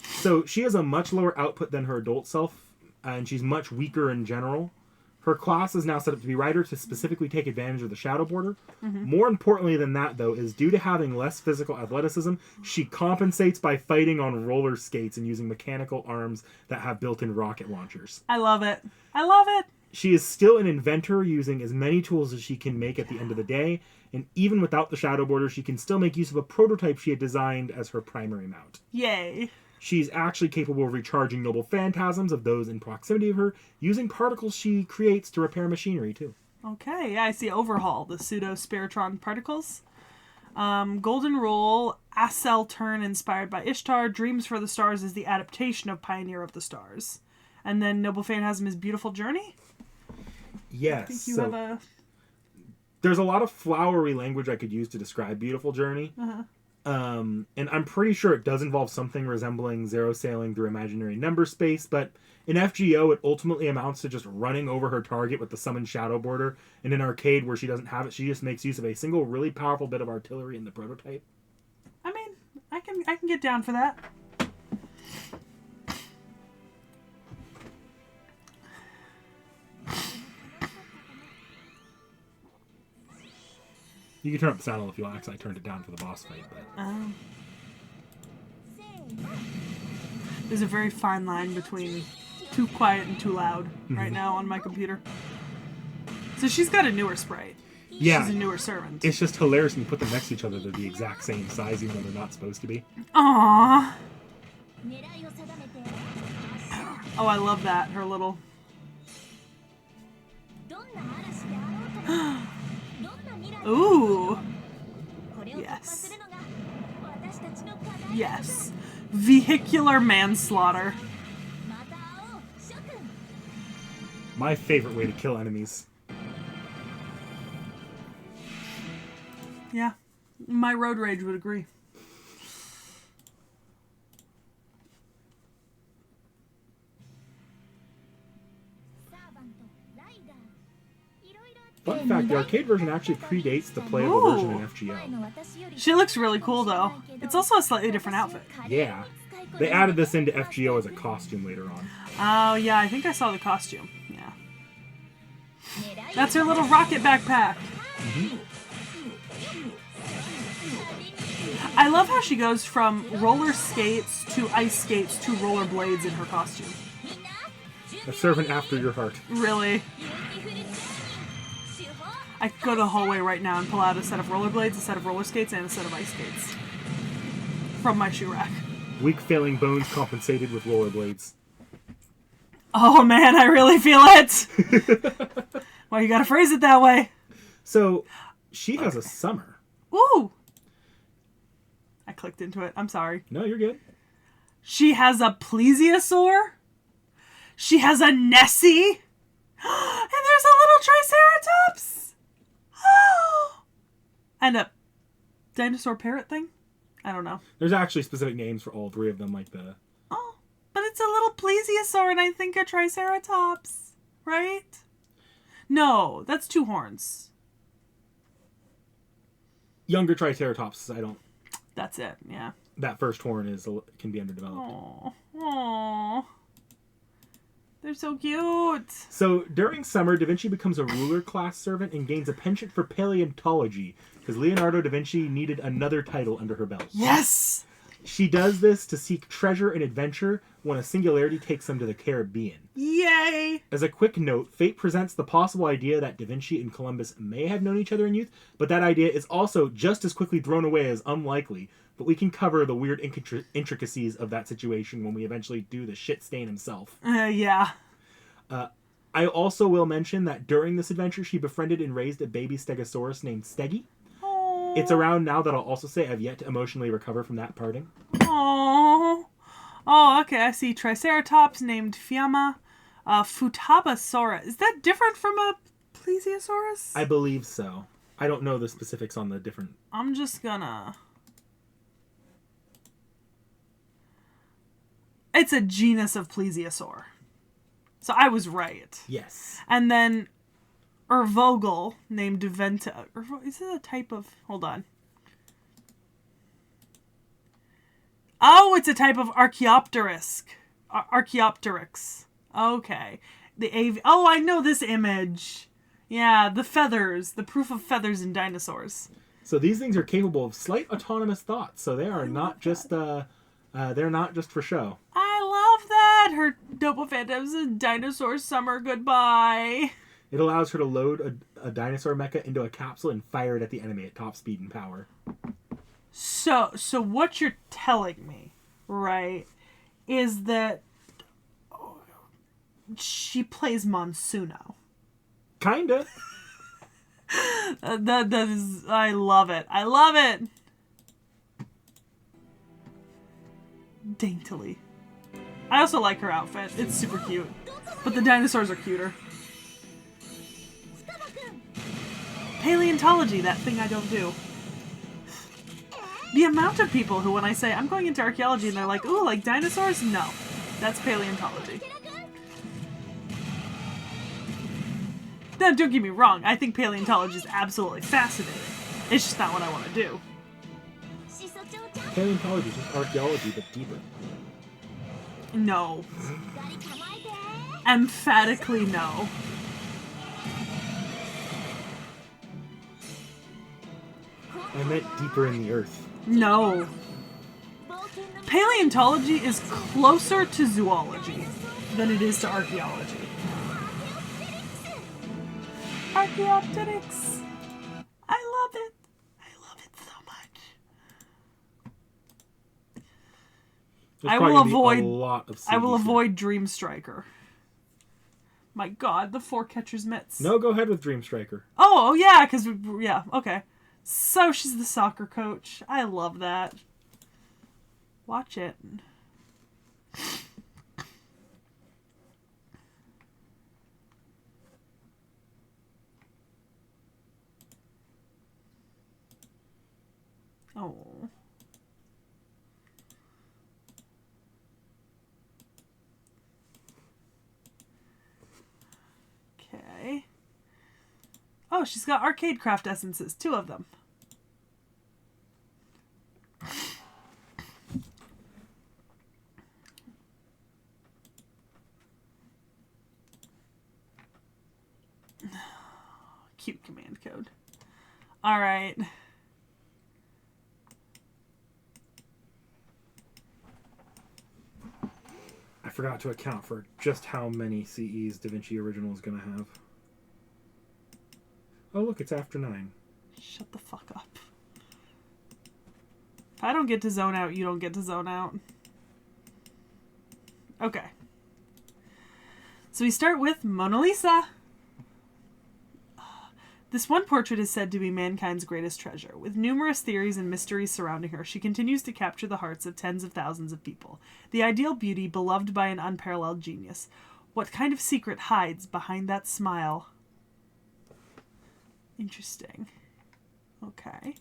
So she has a much lower output than her adult self, and she's much weaker in general. Her class is now set up to be Rider to specifically take advantage of the shadow border. More importantly than that, though, is due to having less physical athleticism, she compensates by fighting on roller skates and using mechanical arms that have built-in rocket launchers. I love it. I love it. She is still an inventor, using as many tools as she can make at the end of the day, and even without the shadow border, she can still make use of a prototype she had designed as her primary mount. Yay. She's actually capable of recharging noble phantasms of those in proximity of her, using particles she creates to repair machinery, too. Okay, yeah, I see Overhaul, the pseudo-spiritron particles. Golden Rule, Acel Turn inspired by Ishtar, Dreams for the Stars is the adaptation of Pioneer of the Stars. And then Noble Phantasm is Beautiful Journey? Yes. I think you have a... There's a lot of flowery language I could use to describe Beautiful Journey. And I'm pretty sure it does involve something resembling zero sailing through imaginary number space, but in FGO it ultimately amounts to just running over her target with the summoned shadow border, and in arcade where she doesn't have it, she just makes use of a single really powerful bit of artillery in the prototype. I mean, I can get down for that. You can turn up the sound if you want. Actually, I turned it down for the boss fight, but... There's a very fine line between too quiet and too loud right now on my computer. So she's got a newer sprite. Yeah. She's a newer servant. It's just hilarious when you put them next to each other. They're the exact same size, even though they're not supposed to be. Aww. Oh, I love that. Her little... Ooh. Yes. Yes. Vehicular manslaughter. My favorite way to kill enemies. Yeah. My road rage would agree. Fun fact, the arcade version actually predates the playable version in FGO. She looks really cool, though. It's also a slightly different outfit. Yeah. They added this into FGO as a costume later on. Oh, yeah, I think I saw the costume. Yeah. That's her little rocket backpack. I love how she goes from roller skates to ice skates to roller blades in her costume. A servant after your heart. Really? I could go to the hallway right now and pull out a set of rollerblades, a set of roller skates, and a set of ice skates. from my shoe rack. Weak failing bones compensated with rollerblades. Oh man, I really feel it. Well, you gotta phrase it that way. So, she has a summer. Ooh. I clicked into it. I'm sorry. No, you're good. She has a plesiosaur. She has a Nessie. And there's a little Triceratops. Oh. And a dinosaur parrot thing? I don't know. There's actually specific names for all three of them, like the... Oh, but it's a little plesiosaur and I think a Triceratops, right? No, that's two horns. Younger Triceratops, I don't... That's it, yeah. That first horn can be underdeveloped. Oh, oh. They're so cute. So, during summer, Da Vinci becomes a ruler class servant and gains a penchant for paleontology, because Leonardo da Vinci needed another title under her belt. Yes! She does this to seek treasure and adventure when a singularity takes them to the Caribbean. Yay! As a quick note, fate presents the possible idea that Da Vinci and Columbus may have known each other in youth, but that idea is also just as quickly thrown away as unlikely. But we can cover the weird intricacies of that situation when we eventually do the shit stain himself. Yeah. I also will mention that during this adventure, she befriended and raised a baby stegosaurus named Sekhie. Aww. It's around now that I'll also say I've yet to emotionally recover from that parting. Aww. Oh, okay. I see Triceratops named Fiamma. Futabasaurus. Is that different from a plesiosaurus? I believe so. I don't know the specifics on the different... I'm just gonna... It's a genus of plesiosaur. So I was right. Yes. And then Ervogel named Venta. Is it a type of... Hold on. Oh, it's a type of Archaeopteryx. Archaeopteryx. Okay. Oh, I know this image. Yeah, the feathers. The proof of feathers in dinosaurs. So these things are capable of slight autonomous thought. So they are not just... they're not just for show. I love that. Her Dopo Phantom's a dinosaur summer goodbye. It allows her to load a dinosaur mecha into a capsule and fire it at the enemy at top speed and power. So what you're telling me, right, is that she plays Monsuno. Kinda. That is, I love it. I love it. Daintily. I also like her outfit. It's super cute. But the dinosaurs are cuter. Paleontology, that thing I don't do. The amount of people who, when I say, I'm going into archaeology, and they're like, ooh, like dinosaurs? No. That's paleontology. Now, don't get me wrong. I think paleontology is absolutely fascinating. It's just not what I want to do. Paleontology is just archaeology, but deeper. No. Emphatically no. I meant deeper in the earth. No. Paleontology is closer to zoology than it is to archaeology. Archaeopteryx. I love it. I love it so much. There's I probably will gonna be avoid. a lot of I will CDs here. avoid Dream Striker. My God, the four catcher's mitts. No, go ahead with Dream Striker. Oh yeah, because yeah, okay. So she's the soccer coach. I love that. Watch it. Oh. Okay. Oh, she's got arcade craft essences. 2 of them. Cute command code. All right. I forgot to account for just how many CEs Da Vinci Original is going to have. Oh, look, it's after 9. Shut the fuck up. I don't get to zone out, you don't get to zone out. Okay. So we start with Mona Lisa. This one portrait is said to be mankind's greatest treasure. With numerous theories and mysteries surrounding her, she continues to capture the hearts of tens of thousands of people. The ideal beauty, beloved by an unparalleled genius. What kind of secret hides behind that smile? Interesting. Okay.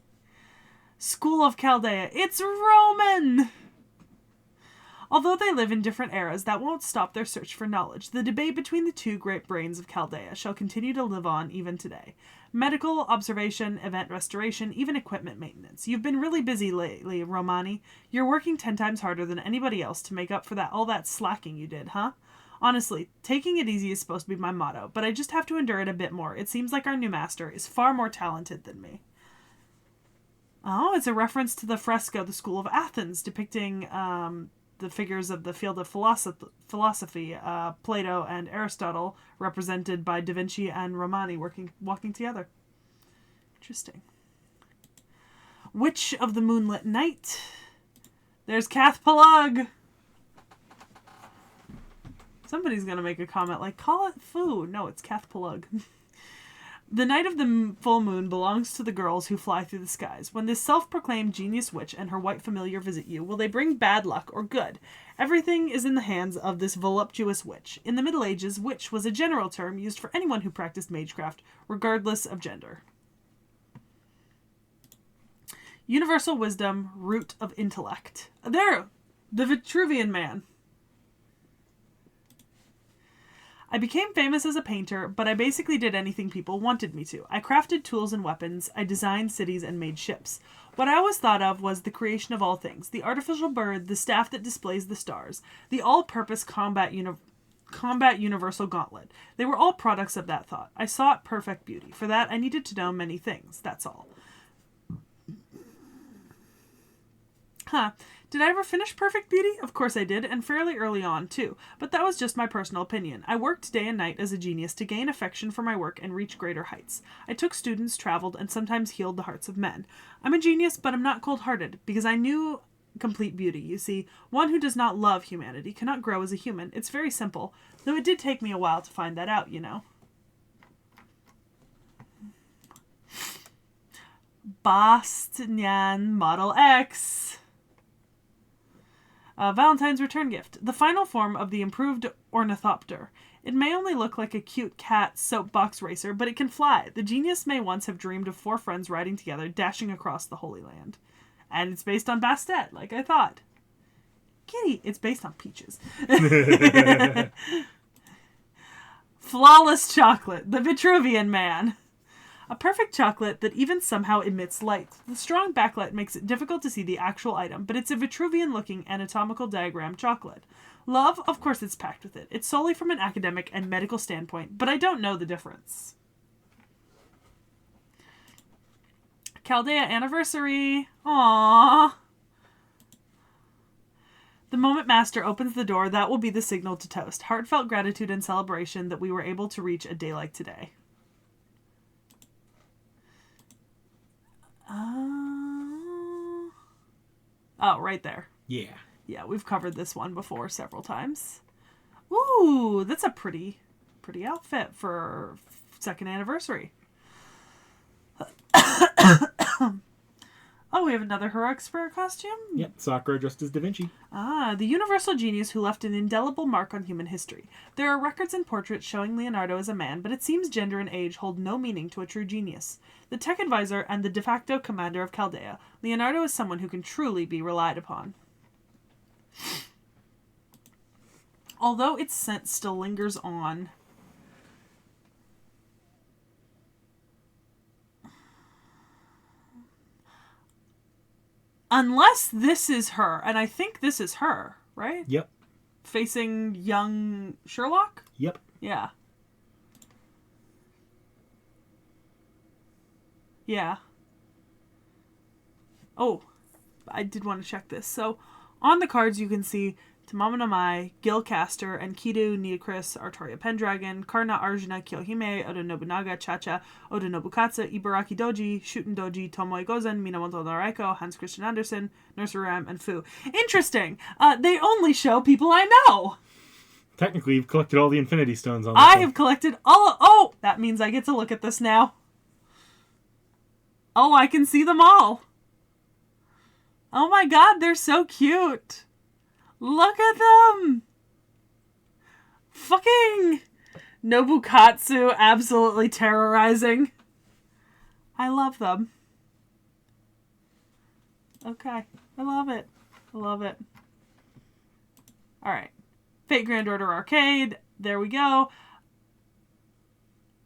School of Chaldea. It's Roman! Although they live in different eras, that won't stop their search for knowledge. The debate between the two great brains of Chaldea shall continue to live on even today. Medical, observation, event restoration, even equipment maintenance. You've been really busy lately, Romani. You're working 10 times harder than anybody else to make up for all that slacking you did, huh? Honestly, taking it easy is supposed to be my motto, but I just have to endure it a bit more. It seems like our new master is far more talented than me. Oh, it's a reference to the fresco, The School of Athens, depicting the figures of the field of philosophy, Plato and Aristotle, represented by Da Vinci and Romani walking together. Interesting. Witch of the Moonlit Night. There's Cath Palug. Somebody's going to make a comment like, call it Foo. No, it's Cath Palug. The night of the full moon belongs to the girls who fly through the skies. When this self-proclaimed genius witch and her white familiar visit you, will they bring bad luck or good? Everything is in the hands of this voluptuous witch. In the Middle Ages, witch was a general term used for anyone who practiced magecraft, regardless of gender. Universal wisdom, root of intellect. There! The Vitruvian Man. I became famous as a painter, but I basically did anything people wanted me to. I crafted tools and weapons, I designed cities and made ships. What I always thought of was the creation of all things, the artificial bird, the staff that displays the stars, the all-purpose combat universal gauntlet. They were all products of that thought. I sought perfect beauty. For that, I needed to know many things. That's all. Huh. Did I ever finish Perfect Beauty? Of course I did, and fairly early on, too. But that was just my personal opinion. I worked day and night as a genius to gain affection for my work and reach greater heights. I took students, traveled, and sometimes healed the hearts of men. I'm a genius, but I'm not cold-hearted, because I knew complete beauty, you see. One who does not love humanity cannot grow as a human. It's very simple, though it did take me a while to find that out, you know. Bastian Model X. Valentine's return gift. The final form of the improved ornithopter. It may only look like a cute cat soapbox racer, but it can fly. The genius may once have dreamed of 4 friends riding together, dashing across the Holy Land. And it's based on Bastet, like I thought. Kitty, it's based on peaches. Flawless chocolate. The Vitruvian Man. A perfect chocolate that even somehow emits light. The strong backlight makes it difficult to see the actual item, but it's a Vitruvian-looking anatomical diagram chocolate. Love, of course it's packed with it. It's solely from an academic and medical standpoint, but I don't know the difference. Chaldea anniversary. Aww. The moment Master opens the door, that will be the signal to toast. Heartfelt gratitude and celebration that we were able to reach a day like today. Oh, right there. Yeah. Yeah, we've covered this one before several times. Ooh, that's a pretty outfit for 2nd anniversary. Oh, we have another heroic spirit costume? Yep, Sakura dressed as Da Vinci. Ah, the universal genius who left an indelible mark on human history. There are records and portraits showing Leonardo as a man, but it seems gender and age hold no meaning to a true genius. The tech advisor and the de facto commander of Chaldea, Leonardo is someone who can truly be relied upon. Although its scent still lingers on. Unless this is her, and I think this is her, right? Yep. Facing young Sherlock? Yep. Yeah. Yeah. Oh, I did want to check this. So, on the cards you can see Tamamana Gil Castor, Enkidu, Neocris, Artoria Pendragon, Karna Arjuna, Kyohime, Oda Nobunaga, Chacha, Oda Nobukatsu, Ibaraki Doji, Shuten Doji, Tomoe Gozen, Minamoto Noreiko, Hans Christian Andersen, Nurse Ram, and Fu. Interesting. They only show people I know. Technically, you've collected all the Infinity Stones on this I one. have collected all... Oh! That means I get to look at this now. Oh, I can see them all. Oh my god, they're so cute. Look at them! Fucking Nobukatsu absolutely terrorizing. I love them. Okay. I love it. I love it. Alright. Fate Grand Order Arcade. There we go.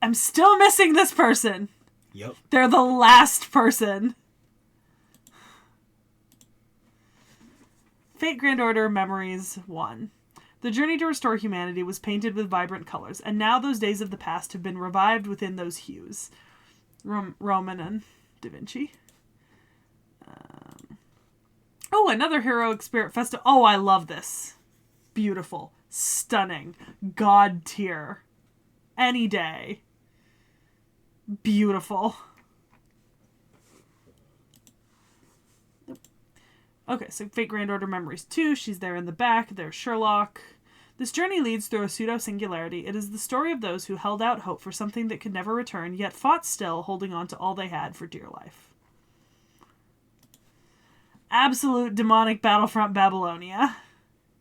I'm still missing this person. Yep. They're the last person. Fate Grand Order Memories 1. The journey to restore humanity was painted with vibrant colors, and now those days of the past have been revived within those hues. Roman and Da Vinci. Oh, another Heroic Spirit Festival. Oh, I love this. Beautiful. Stunning. God tier. Any day. Beautiful. Okay, so Fate Grand Order Memories 2. She's there in the back. There's Sherlock. This journey leads through a pseudo-singularity. It is the story of those who held out hope for something that could never return, yet fought still, holding on to all they had for dear life. Absolute demonic Battlefront Babylonia.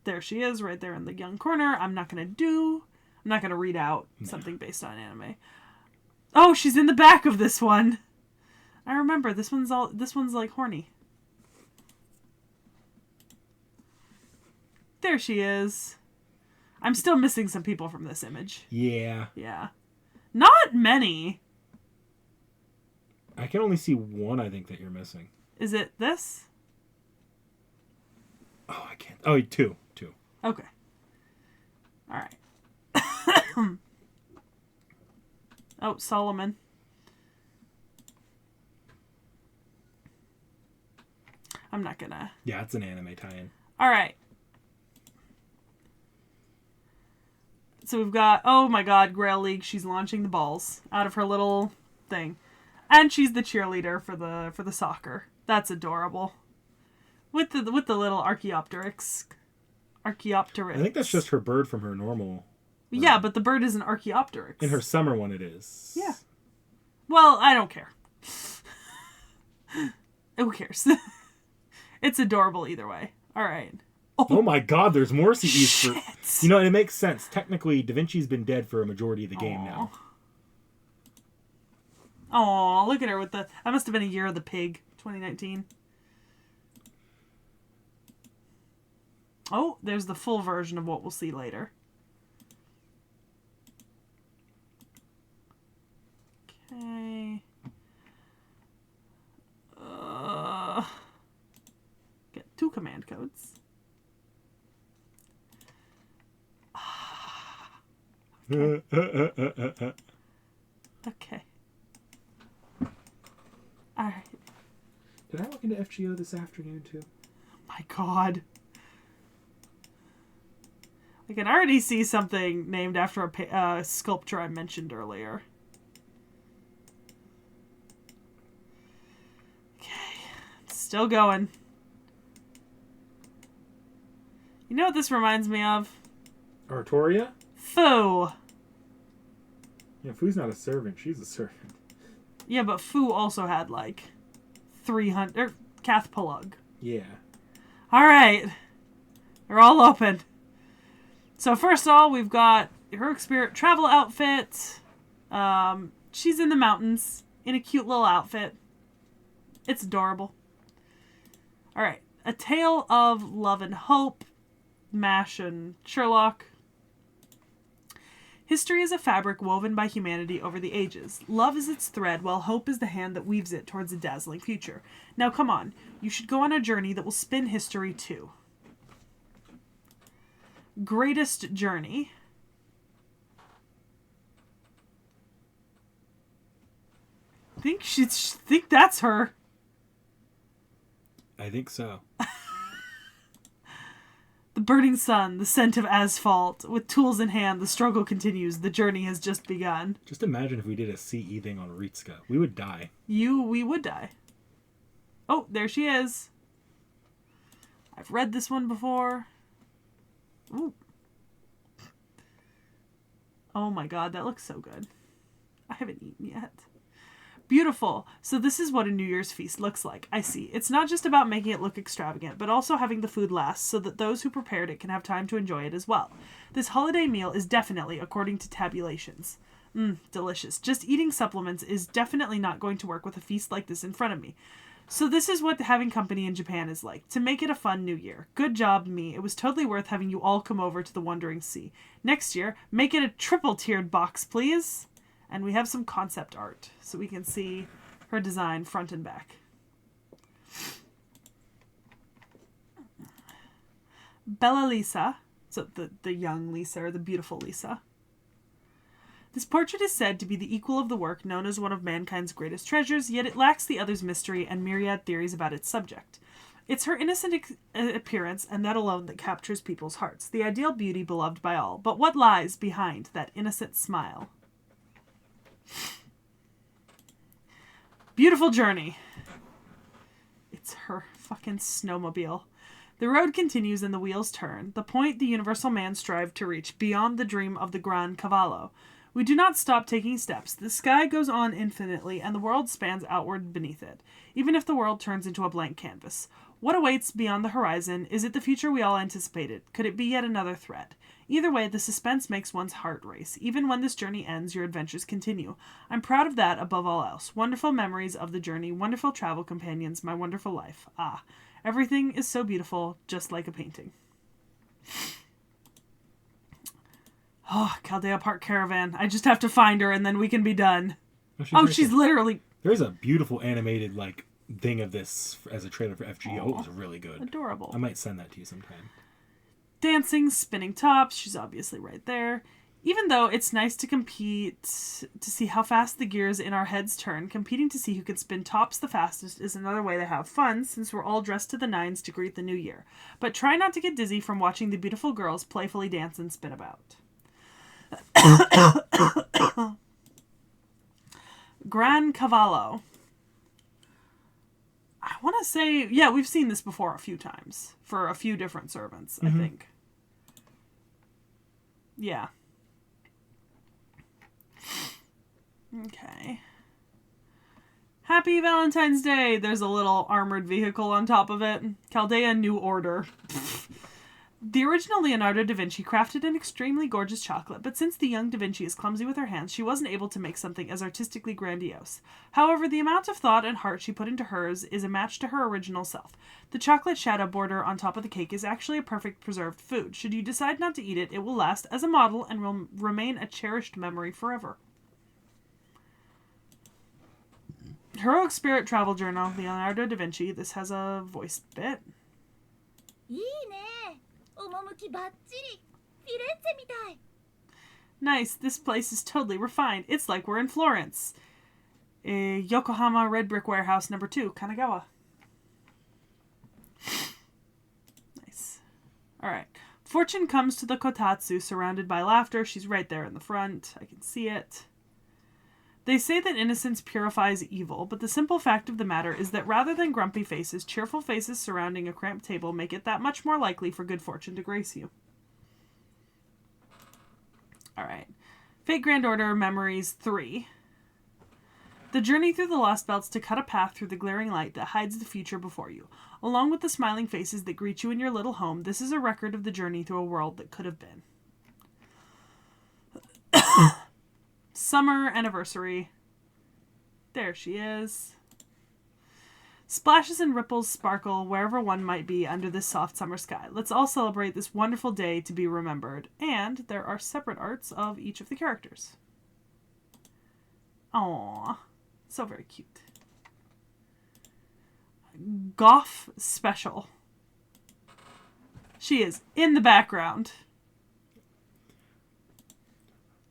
There she is, right there in the young corner. I'm not going to read out something based on anime. Oh, she's in the back of this one. I remember, this one's like horny. There she is. I'm still missing some people from this image. Yeah. Yeah. Not many. I can only see one, I think, that you're missing. Is it this? Oh, I can't. Oh, two. Okay. Alright. Oh, Solomon. I'm not gonna... Yeah, it's an anime tie-in. Alright. So we've got, oh my god, Grail League. She's launching the balls out of her little thing. And she's the cheerleader for the soccer. That's adorable. With the little Archaeopteryx. I think that's just her bird from her normal... Yeah, but the bird is an Archaeopteryx. In her summer one it is. Yeah. Well, I don't care. Who cares? It's adorable either way. Alright. Oh my god, there's more CEs for... You know, it makes sense. Technically, Da Vinci's been dead for a majority of the game now. Aw, look at her with the... That must have been a year of the pig. 2019. Oh, there's the full version of what we'll see later. Okay. Get 2 command codes. Okay. Alright. Did I look into FGO this afternoon, too? My god. I can already see something named after a sculpture I mentioned earlier. Okay. It's still going. You know what this reminds me of? Artoria? Fu. Yeah, Fu's not a servant. She's a servant. Yeah, but Fu also had, like, 300... Cath Palug. Yeah. Alright. They're all open. So first of all, we've got Heroic Spirit travel outfit. She's in the mountains in a cute little outfit. It's adorable. Alright. A Tale of Love and Hope. MASH and Sherlock. History is a fabric woven by humanity over the ages. Love is its thread, while hope is the hand that weaves it towards a dazzling future. Now come on. You should go on a journey that will spin history too. Greatest Journey. Think that's her. I think so. The burning sun, the scent of asphalt. With tools in hand, the struggle continues. The journey has just begun. Just imagine if we did a CE thing on Ritsuka. We would die. We would die. Oh, there she is. I've read this one before. Ooh. Oh my god, that looks so good. I haven't eaten yet. Beautiful. So this is what a New Year's feast looks like. I see. It's not just about making it look extravagant, but also having the food last so that those who prepared it can have time to enjoy it as well. This holiday meal is definitely according to tabulations. Delicious. Just eating supplements is definitely not going to work with a feast like this in front of me. So this is what having company in Japan is like. To make it a fun new year. Good job, me. It was totally worth having you all come over to the Wandering Sea. Next year, make it a triple-tiered box, please. And we have some concept art, so we can see her design front and back. Bella Lisa, so the young Lisa, or the beautiful Lisa. This portrait is said to be the equal of the work known as one of mankind's greatest treasures, yet it lacks the other's mystery and myriad theories about its subject. It's her innocent appearance, and that alone, that captures people's hearts. The ideal beauty beloved by all. But what lies behind that innocent smile? Beautiful journey. It's her fucking snowmobile. The road continues and the wheels turn. The point the universal man strived to reach, beyond the dream of the Gran Cavallo. We do not stop taking steps. The sky goes on infinitely and the world spans outward beneath it, even if the world turns into a blank canvas. What awaits beyond the horizon? Is it the future we all anticipated? Could it be yet another threat? Either way, the suspense makes one's heart race. Even when this journey ends, your adventures continue. I'm proud of that above all else. Wonderful memories of the journey, wonderful travel companions, my wonderful life. Ah, everything is so beautiful, just like a painting. Oh, Caldea Park Caravan. I just have to find her and then we can be done. She's literally... There's a beautiful animated, thing of this as a trailer for FGO. It was really good. Adorable. I might send that to you sometime. Dancing, spinning tops. She's obviously right there. Even though it's nice to compete to see how fast the gears in our heads turn, competing to see who can spin tops the fastest is another way to have fun, since we're all dressed to the nines to greet the new year. But try not to get dizzy from watching the beautiful girls playfully dance and spin about. Gran Cavallo. I want to say, yeah, we've seen this before a few times for a few different servants, I think. Yeah. Okay. Happy Valentine's Day! There's a little armored vehicle on top of it. Chaldea New Order. The original Leonardo da Vinci crafted an extremely gorgeous chocolate, but since the young da Vinci is clumsy with her hands, she wasn't able to make something as artistically grandiose. However, the amount of thought and heart she put into hers is a match to her original self. The chocolate shadow border on top of the cake is actually a perfect preserved food. Should you decide not to eat it, it will last as a model and will remain a cherished memory forever. Heroic Spirit Travel Journal, Leonardo da Vinci. This has a voice bit. Nice, this place is totally refined. It's like we're in Florence. Yokohama Red Brick Warehouse number 2, Kanagawa. Nice. Alright. Fortune comes to the Kotatsu surrounded by laughter. She's right there in the front. I can see it. They say that innocence purifies evil, but the simple fact of the matter is that rather than grumpy faces, cheerful faces surrounding a cramped table make it that much more likely for good fortune to grace you. Alright. Fate Grand Order Memories 3. The journey through the Lost Belts to cut a path through the glaring light that hides the future before you. Along with the smiling faces that greet you in your little home, this is a record of the journey through a world that could have been. Summer Anniversary. There she is. Splashes and ripples sparkle wherever one might be under this soft summer sky. Let's all celebrate this wonderful day to be remembered. And there are separate arts of each of the characters. Aww. So very cute. Goth Special. She is in the background.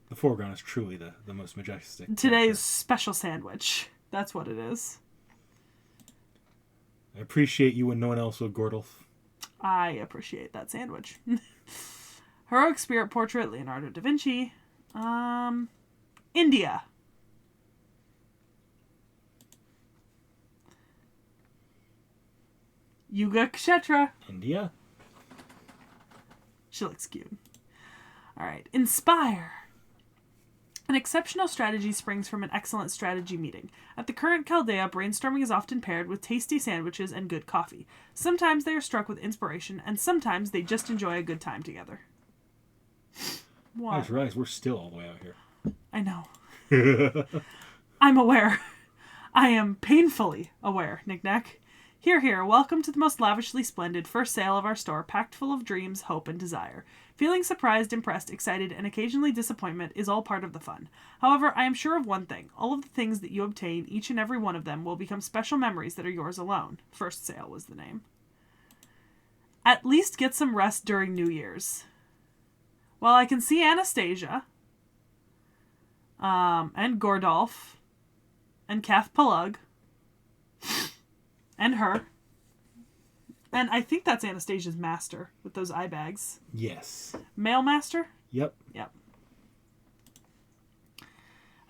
The foreground is truly the most majestic. Today's special sandwich. That's what it is. I appreciate you when no one else would, Gordolf. I appreciate that sandwich. Heroic spirit portrait, Leonardo Da Vinci. India. Yuga Kshetra. India? She looks cute. Alright. Inspire. An exceptional strategy springs from an excellent strategy meeting. At the current Chaldea, brainstorming is often paired with tasty sandwiches and good coffee. Sometimes they are struck with inspiration, and sometimes they just enjoy a good time together. What? I just realized we're still all the way out here. I know. I'm aware. I am painfully aware, Knick-Knack. Here, here, welcome to the most lavishly splendid first sale of our store, packed full of dreams, hope, and desire. Feeling surprised, impressed, excited, and occasionally disappointment is all part of the fun. However, I am sure of one thing. All of the things that you obtain, each and every one of them, will become special memories that are yours alone. First sale was the name. At least get some rest during New Year's. Well, I can see Anastasia, and Gordolph, and Kath Palug, and her. And I think that's Anastasia's master with those eye bags. Yes. Male master? Yep. Yep.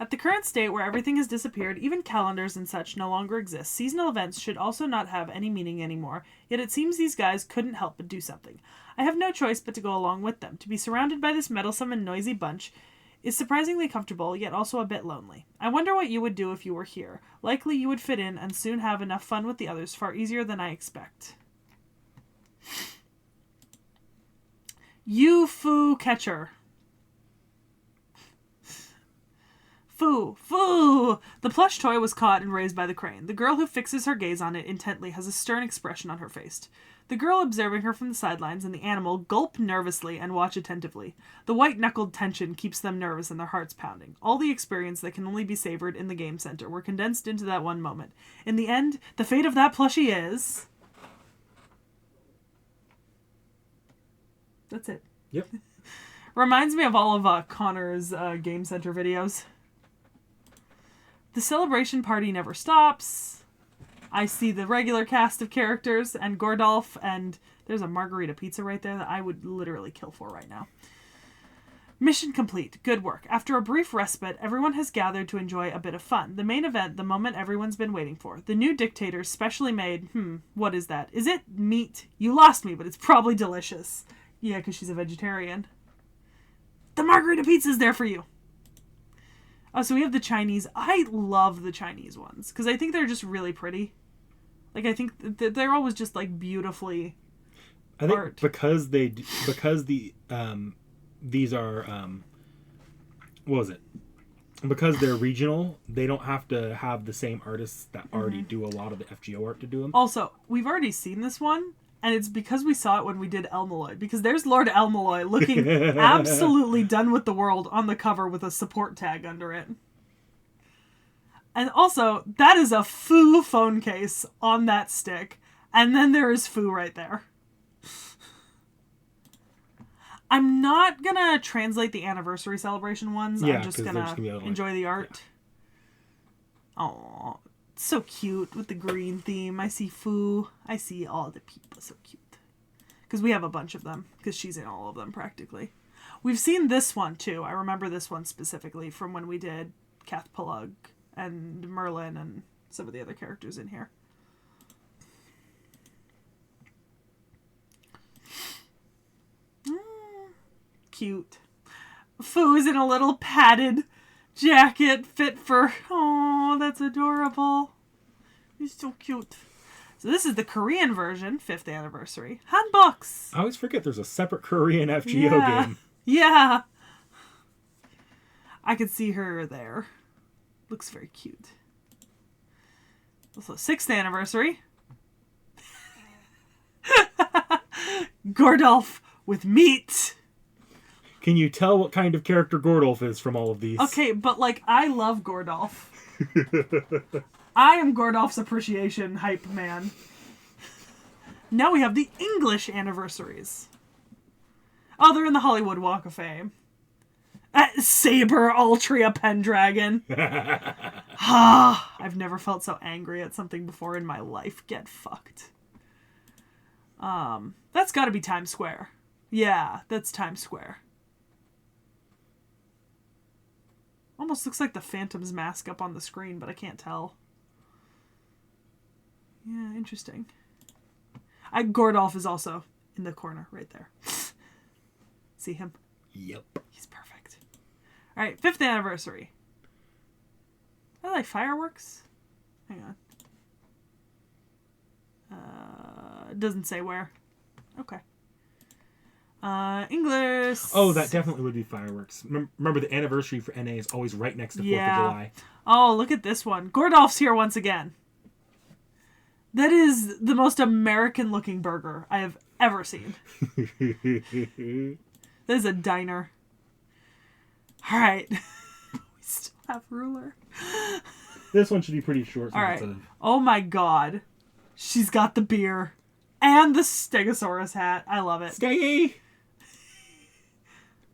At the current state where everything has disappeared, even calendars and such no longer exist, seasonal events should also not have any meaning anymore, yet it seems these guys couldn't help but do something. I have no choice but to go along with them. To be surrounded by this meddlesome and noisy bunch is surprisingly comfortable, yet also a bit lonely. I wonder what you would do if you were here. Likely you would fit in and soon have enough fun with the others, far easier than I expect. You Foo Catcher. Foo! The plush toy was caught and raised by the crane. The girl who fixes her gaze on it intently has a stern expression on her face. The girl observing her from the sidelines and the animal gulp nervously and watch attentively. The white-knuckled tension keeps them nervous and their hearts pounding. All the experience that can only be savored in the game center were condensed into that one moment. In the end, the fate of that plushie is... That's it. Yep. Reminds me of all of Connor's Game Center videos. The celebration party never stops. I see the regular cast of characters and Gordolph, and there's a margarita pizza right there that I would literally kill for right now. Mission complete. Good work. After a brief respite, everyone has gathered to enjoy a bit of fun. The main event, the moment everyone's been waiting for. The new dictator's specially made... what is that? Is it meat? You lost me, but it's probably delicious. Yeah, because she's a vegetarian. The margarita pizza's there for you. Oh, so we have the Chinese. I love the Chinese ones because I think they're just really pretty. Like, I think they're always just like beautifully. I think art. because the these are what was it? Because they're regional, they don't have to have the same artists that already do a lot of the FGO art to do them. Also, we've already seen this one. And it's because we saw it when we did Elmaloy. Because there's Lord Elmaloy looking absolutely done with the world on the cover with a support tag under it. And also, that is a Foo phone case on that stick. And then there is Foo right there. I'm not going to translate the anniversary celebration ones. Yeah, I'm just going to enjoy the art. Yeah. Aww. So cute with the green theme. I see Foo. I see all the people. So cute. Because we have a bunch of them. Because she's in all of them practically. We've seen this one too. I remember this one specifically from when we did Kath Palug and Merlin and some of the other characters in here. Cute. Foo is in a little padded jacket fit for... Oh, that's adorable. He's so cute. So this is the Korean version, 5th anniversary. Handbooks! I always forget there's a separate Korean FGO game. Yeah. I could see her there. Looks very cute. Also, 6th anniversary. Gordolph with meat. Can you tell what kind of character Gordolph is from all of these? Okay, but like, I love Gordolph. I am Gordolph's appreciation hype man. Now we have the English anniversaries. Oh, they're in the Hollywood Walk of Fame. Saber Altria Pendragon. I've never felt so angry at something before in my life. Get fucked. That's got to be Times Square. Yeah, that's Times Square. Almost looks like the Phantom's mask up on the screen, but I can't tell. Yeah, interesting. Gordolph is also in the corner right there. See him? Yep. He's perfect. All right, 5th anniversary. I like fireworks. Hang on. It doesn't say where. Okay. English. Oh, that definitely would be fireworks. Remember, the anniversary for NA is always right next to 4th of July. Oh, look at this one. Gordolph's here once again. That is the most American-looking burger I have ever seen. That is a diner. All right. We still have ruler. This one should be pretty short. All right. Oh my god. She's got the beer. And the Stegosaurus hat. I love it. Sekhie!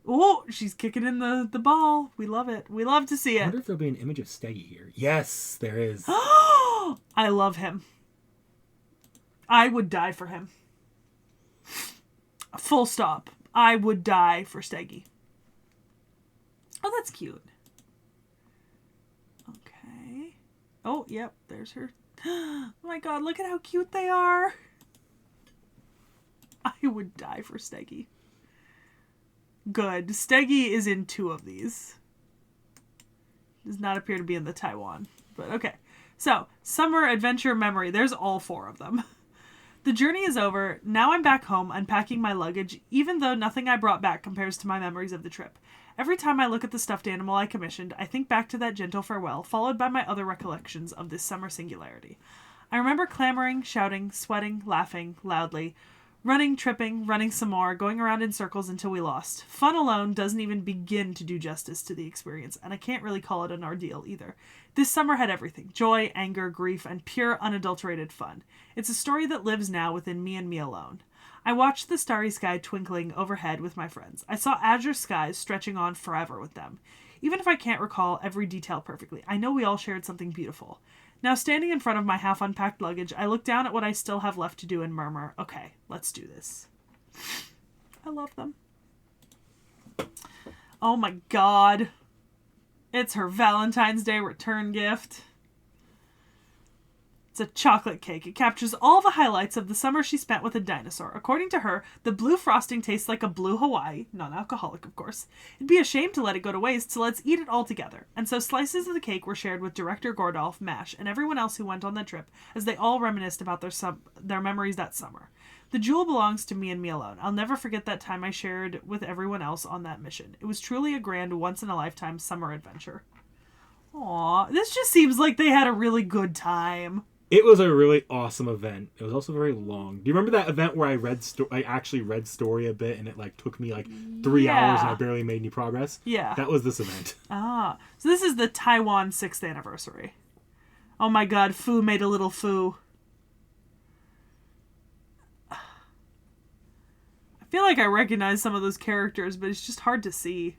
Oh, she's kicking in the ball. We love it. We love to see it. I wonder if there'll be an image of Sekhie here. Yes, there is. I love him. I would die for him. Full stop. I would die for Sekhie. Oh, that's cute. Okay. Oh, yep. There's her. Oh my god, look at how cute they are. I would die for Sekhie. Good. Sekhie is in 2 of these. Does not appear to be in the Taiwan. But okay. So, summer adventure memory. There's all 4 of them. The journey is over. Now I'm back home unpacking my luggage, even though nothing I brought back compares to my memories of the trip. Every time I look at the stuffed animal I commissioned, I think back to that gentle farewell, followed by my other recollections of this summer singularity. I remember clamoring, shouting, sweating, laughing, loudly, running, tripping, running some more, going around in circles until we lost. Fun alone doesn't even begin to do justice to the experience, and I can't really call it an ordeal either. This summer had everything: joy, anger, grief, and pure, unadulterated fun. It's a story that lives now within me and me alone. I watched the starry sky twinkling overhead with my friends. I saw azure skies stretching on forever with them. Even if I can't recall every detail perfectly, I know we all shared something beautiful. Now, standing in front of my half-unpacked luggage, I look down at what I still have left to do and murmur, okay, let's do this. I love them. Oh my god. It's her Valentine's Day return gift. It's a chocolate cake. It captures all the highlights of the summer she spent with a dinosaur. According to her, the blue frosting tastes like a blue Hawaii, non-alcoholic of course. It'd be a shame to let it go to waste, so let's eat it all together. And so slices of the cake were shared with director Gordolph, Mash, and everyone else who went on the trip, as they all reminisced about their memories that summer. The jewel belongs to me and me alone. I'll never forget that time I shared with everyone else on that mission. It was truly a grand, once-in-a-lifetime summer adventure. Aww, this just seems like they had a really good time. It was a really awesome event. It was also very long. Do you remember that event where I actually read story a bit and it like took me like 3 hours and I barely made any progress? Yeah. That was this event. Ah. So this is the Taiwan 6th anniversary. Oh my god, Fu made a little Fu. I feel like I recognize some of those characters, but it's just hard to see.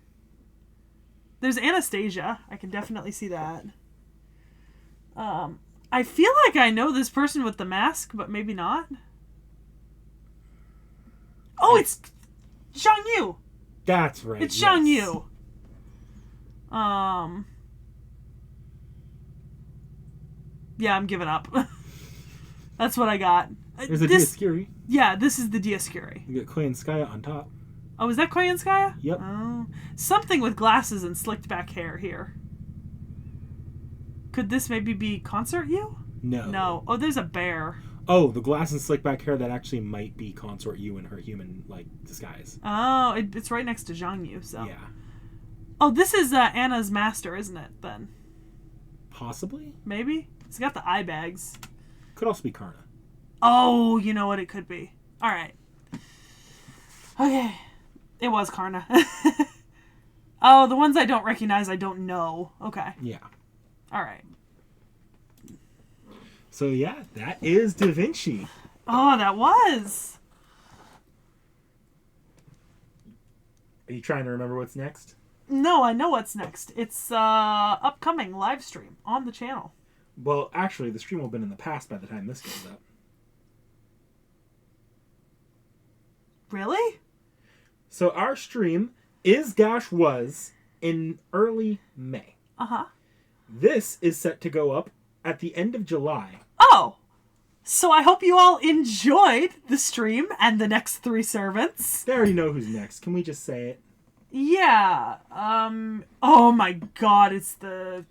There's Anastasia. I can definitely see that. I feel like I know this person with the mask, but maybe not. Oh, it's Zhang Yu. That's right. It's Zhang Yu. Yeah, I'm giving up. That's what I got. There's a Dioscuri. Yeah, this is the Dioscuri. You get Koyanskaya on top. Oh, is that Koyanskaya? Yep. Oh, something with glasses and slicked back hair here. Could this maybe be Consort Yu? No. No. Oh, there's a bear. Oh, the glass and slick back hair, that actually might be Consort Yu in her human, like, disguise. Oh, it's right next to Zhang Yu, so. Yeah. Oh, this is Anna's master, isn't it, then? Possibly? Maybe? He's got the eye bags. Could also be Karna. Oh, you know what it could be. Alright. Okay. It was Karna. Oh, the ones I don't recognize, I don't know. Okay. Yeah. Alright. So yeah, that is Da Vinci. Oh, that was. Are you trying to remember what's next? No, I know what's next. It's upcoming live stream on the channel. Well, actually, the stream will have been in the past by the time this goes up. Really? So our stream was in early May. Uh-huh. This is set to go up at the end of July. Oh! So I hope you all enjoyed the stream and the next 3 servants. They already know who's next. Can we just say it? Yeah. Oh my god, it's the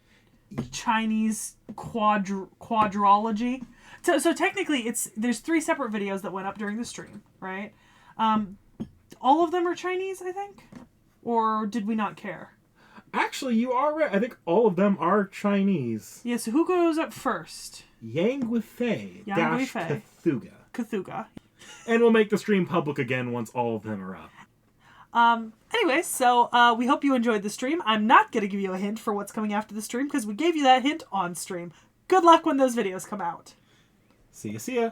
Chinese quadrology. So technically, there's 3 separate videos that went up during the stream, right? All of them are Chinese, I think? Or did we not care? Actually, you are right. I think all of them are Chinese. Yeah, so who goes up first? Yang Guifei dash Cthulhu. And we'll make the stream public again once all of them are up. Anyway, so we hope you enjoyed the stream. I'm not going to give you a hint for what's coming after the stream because we gave you that hint on stream. Good luck when those videos come out. See ya, see ya.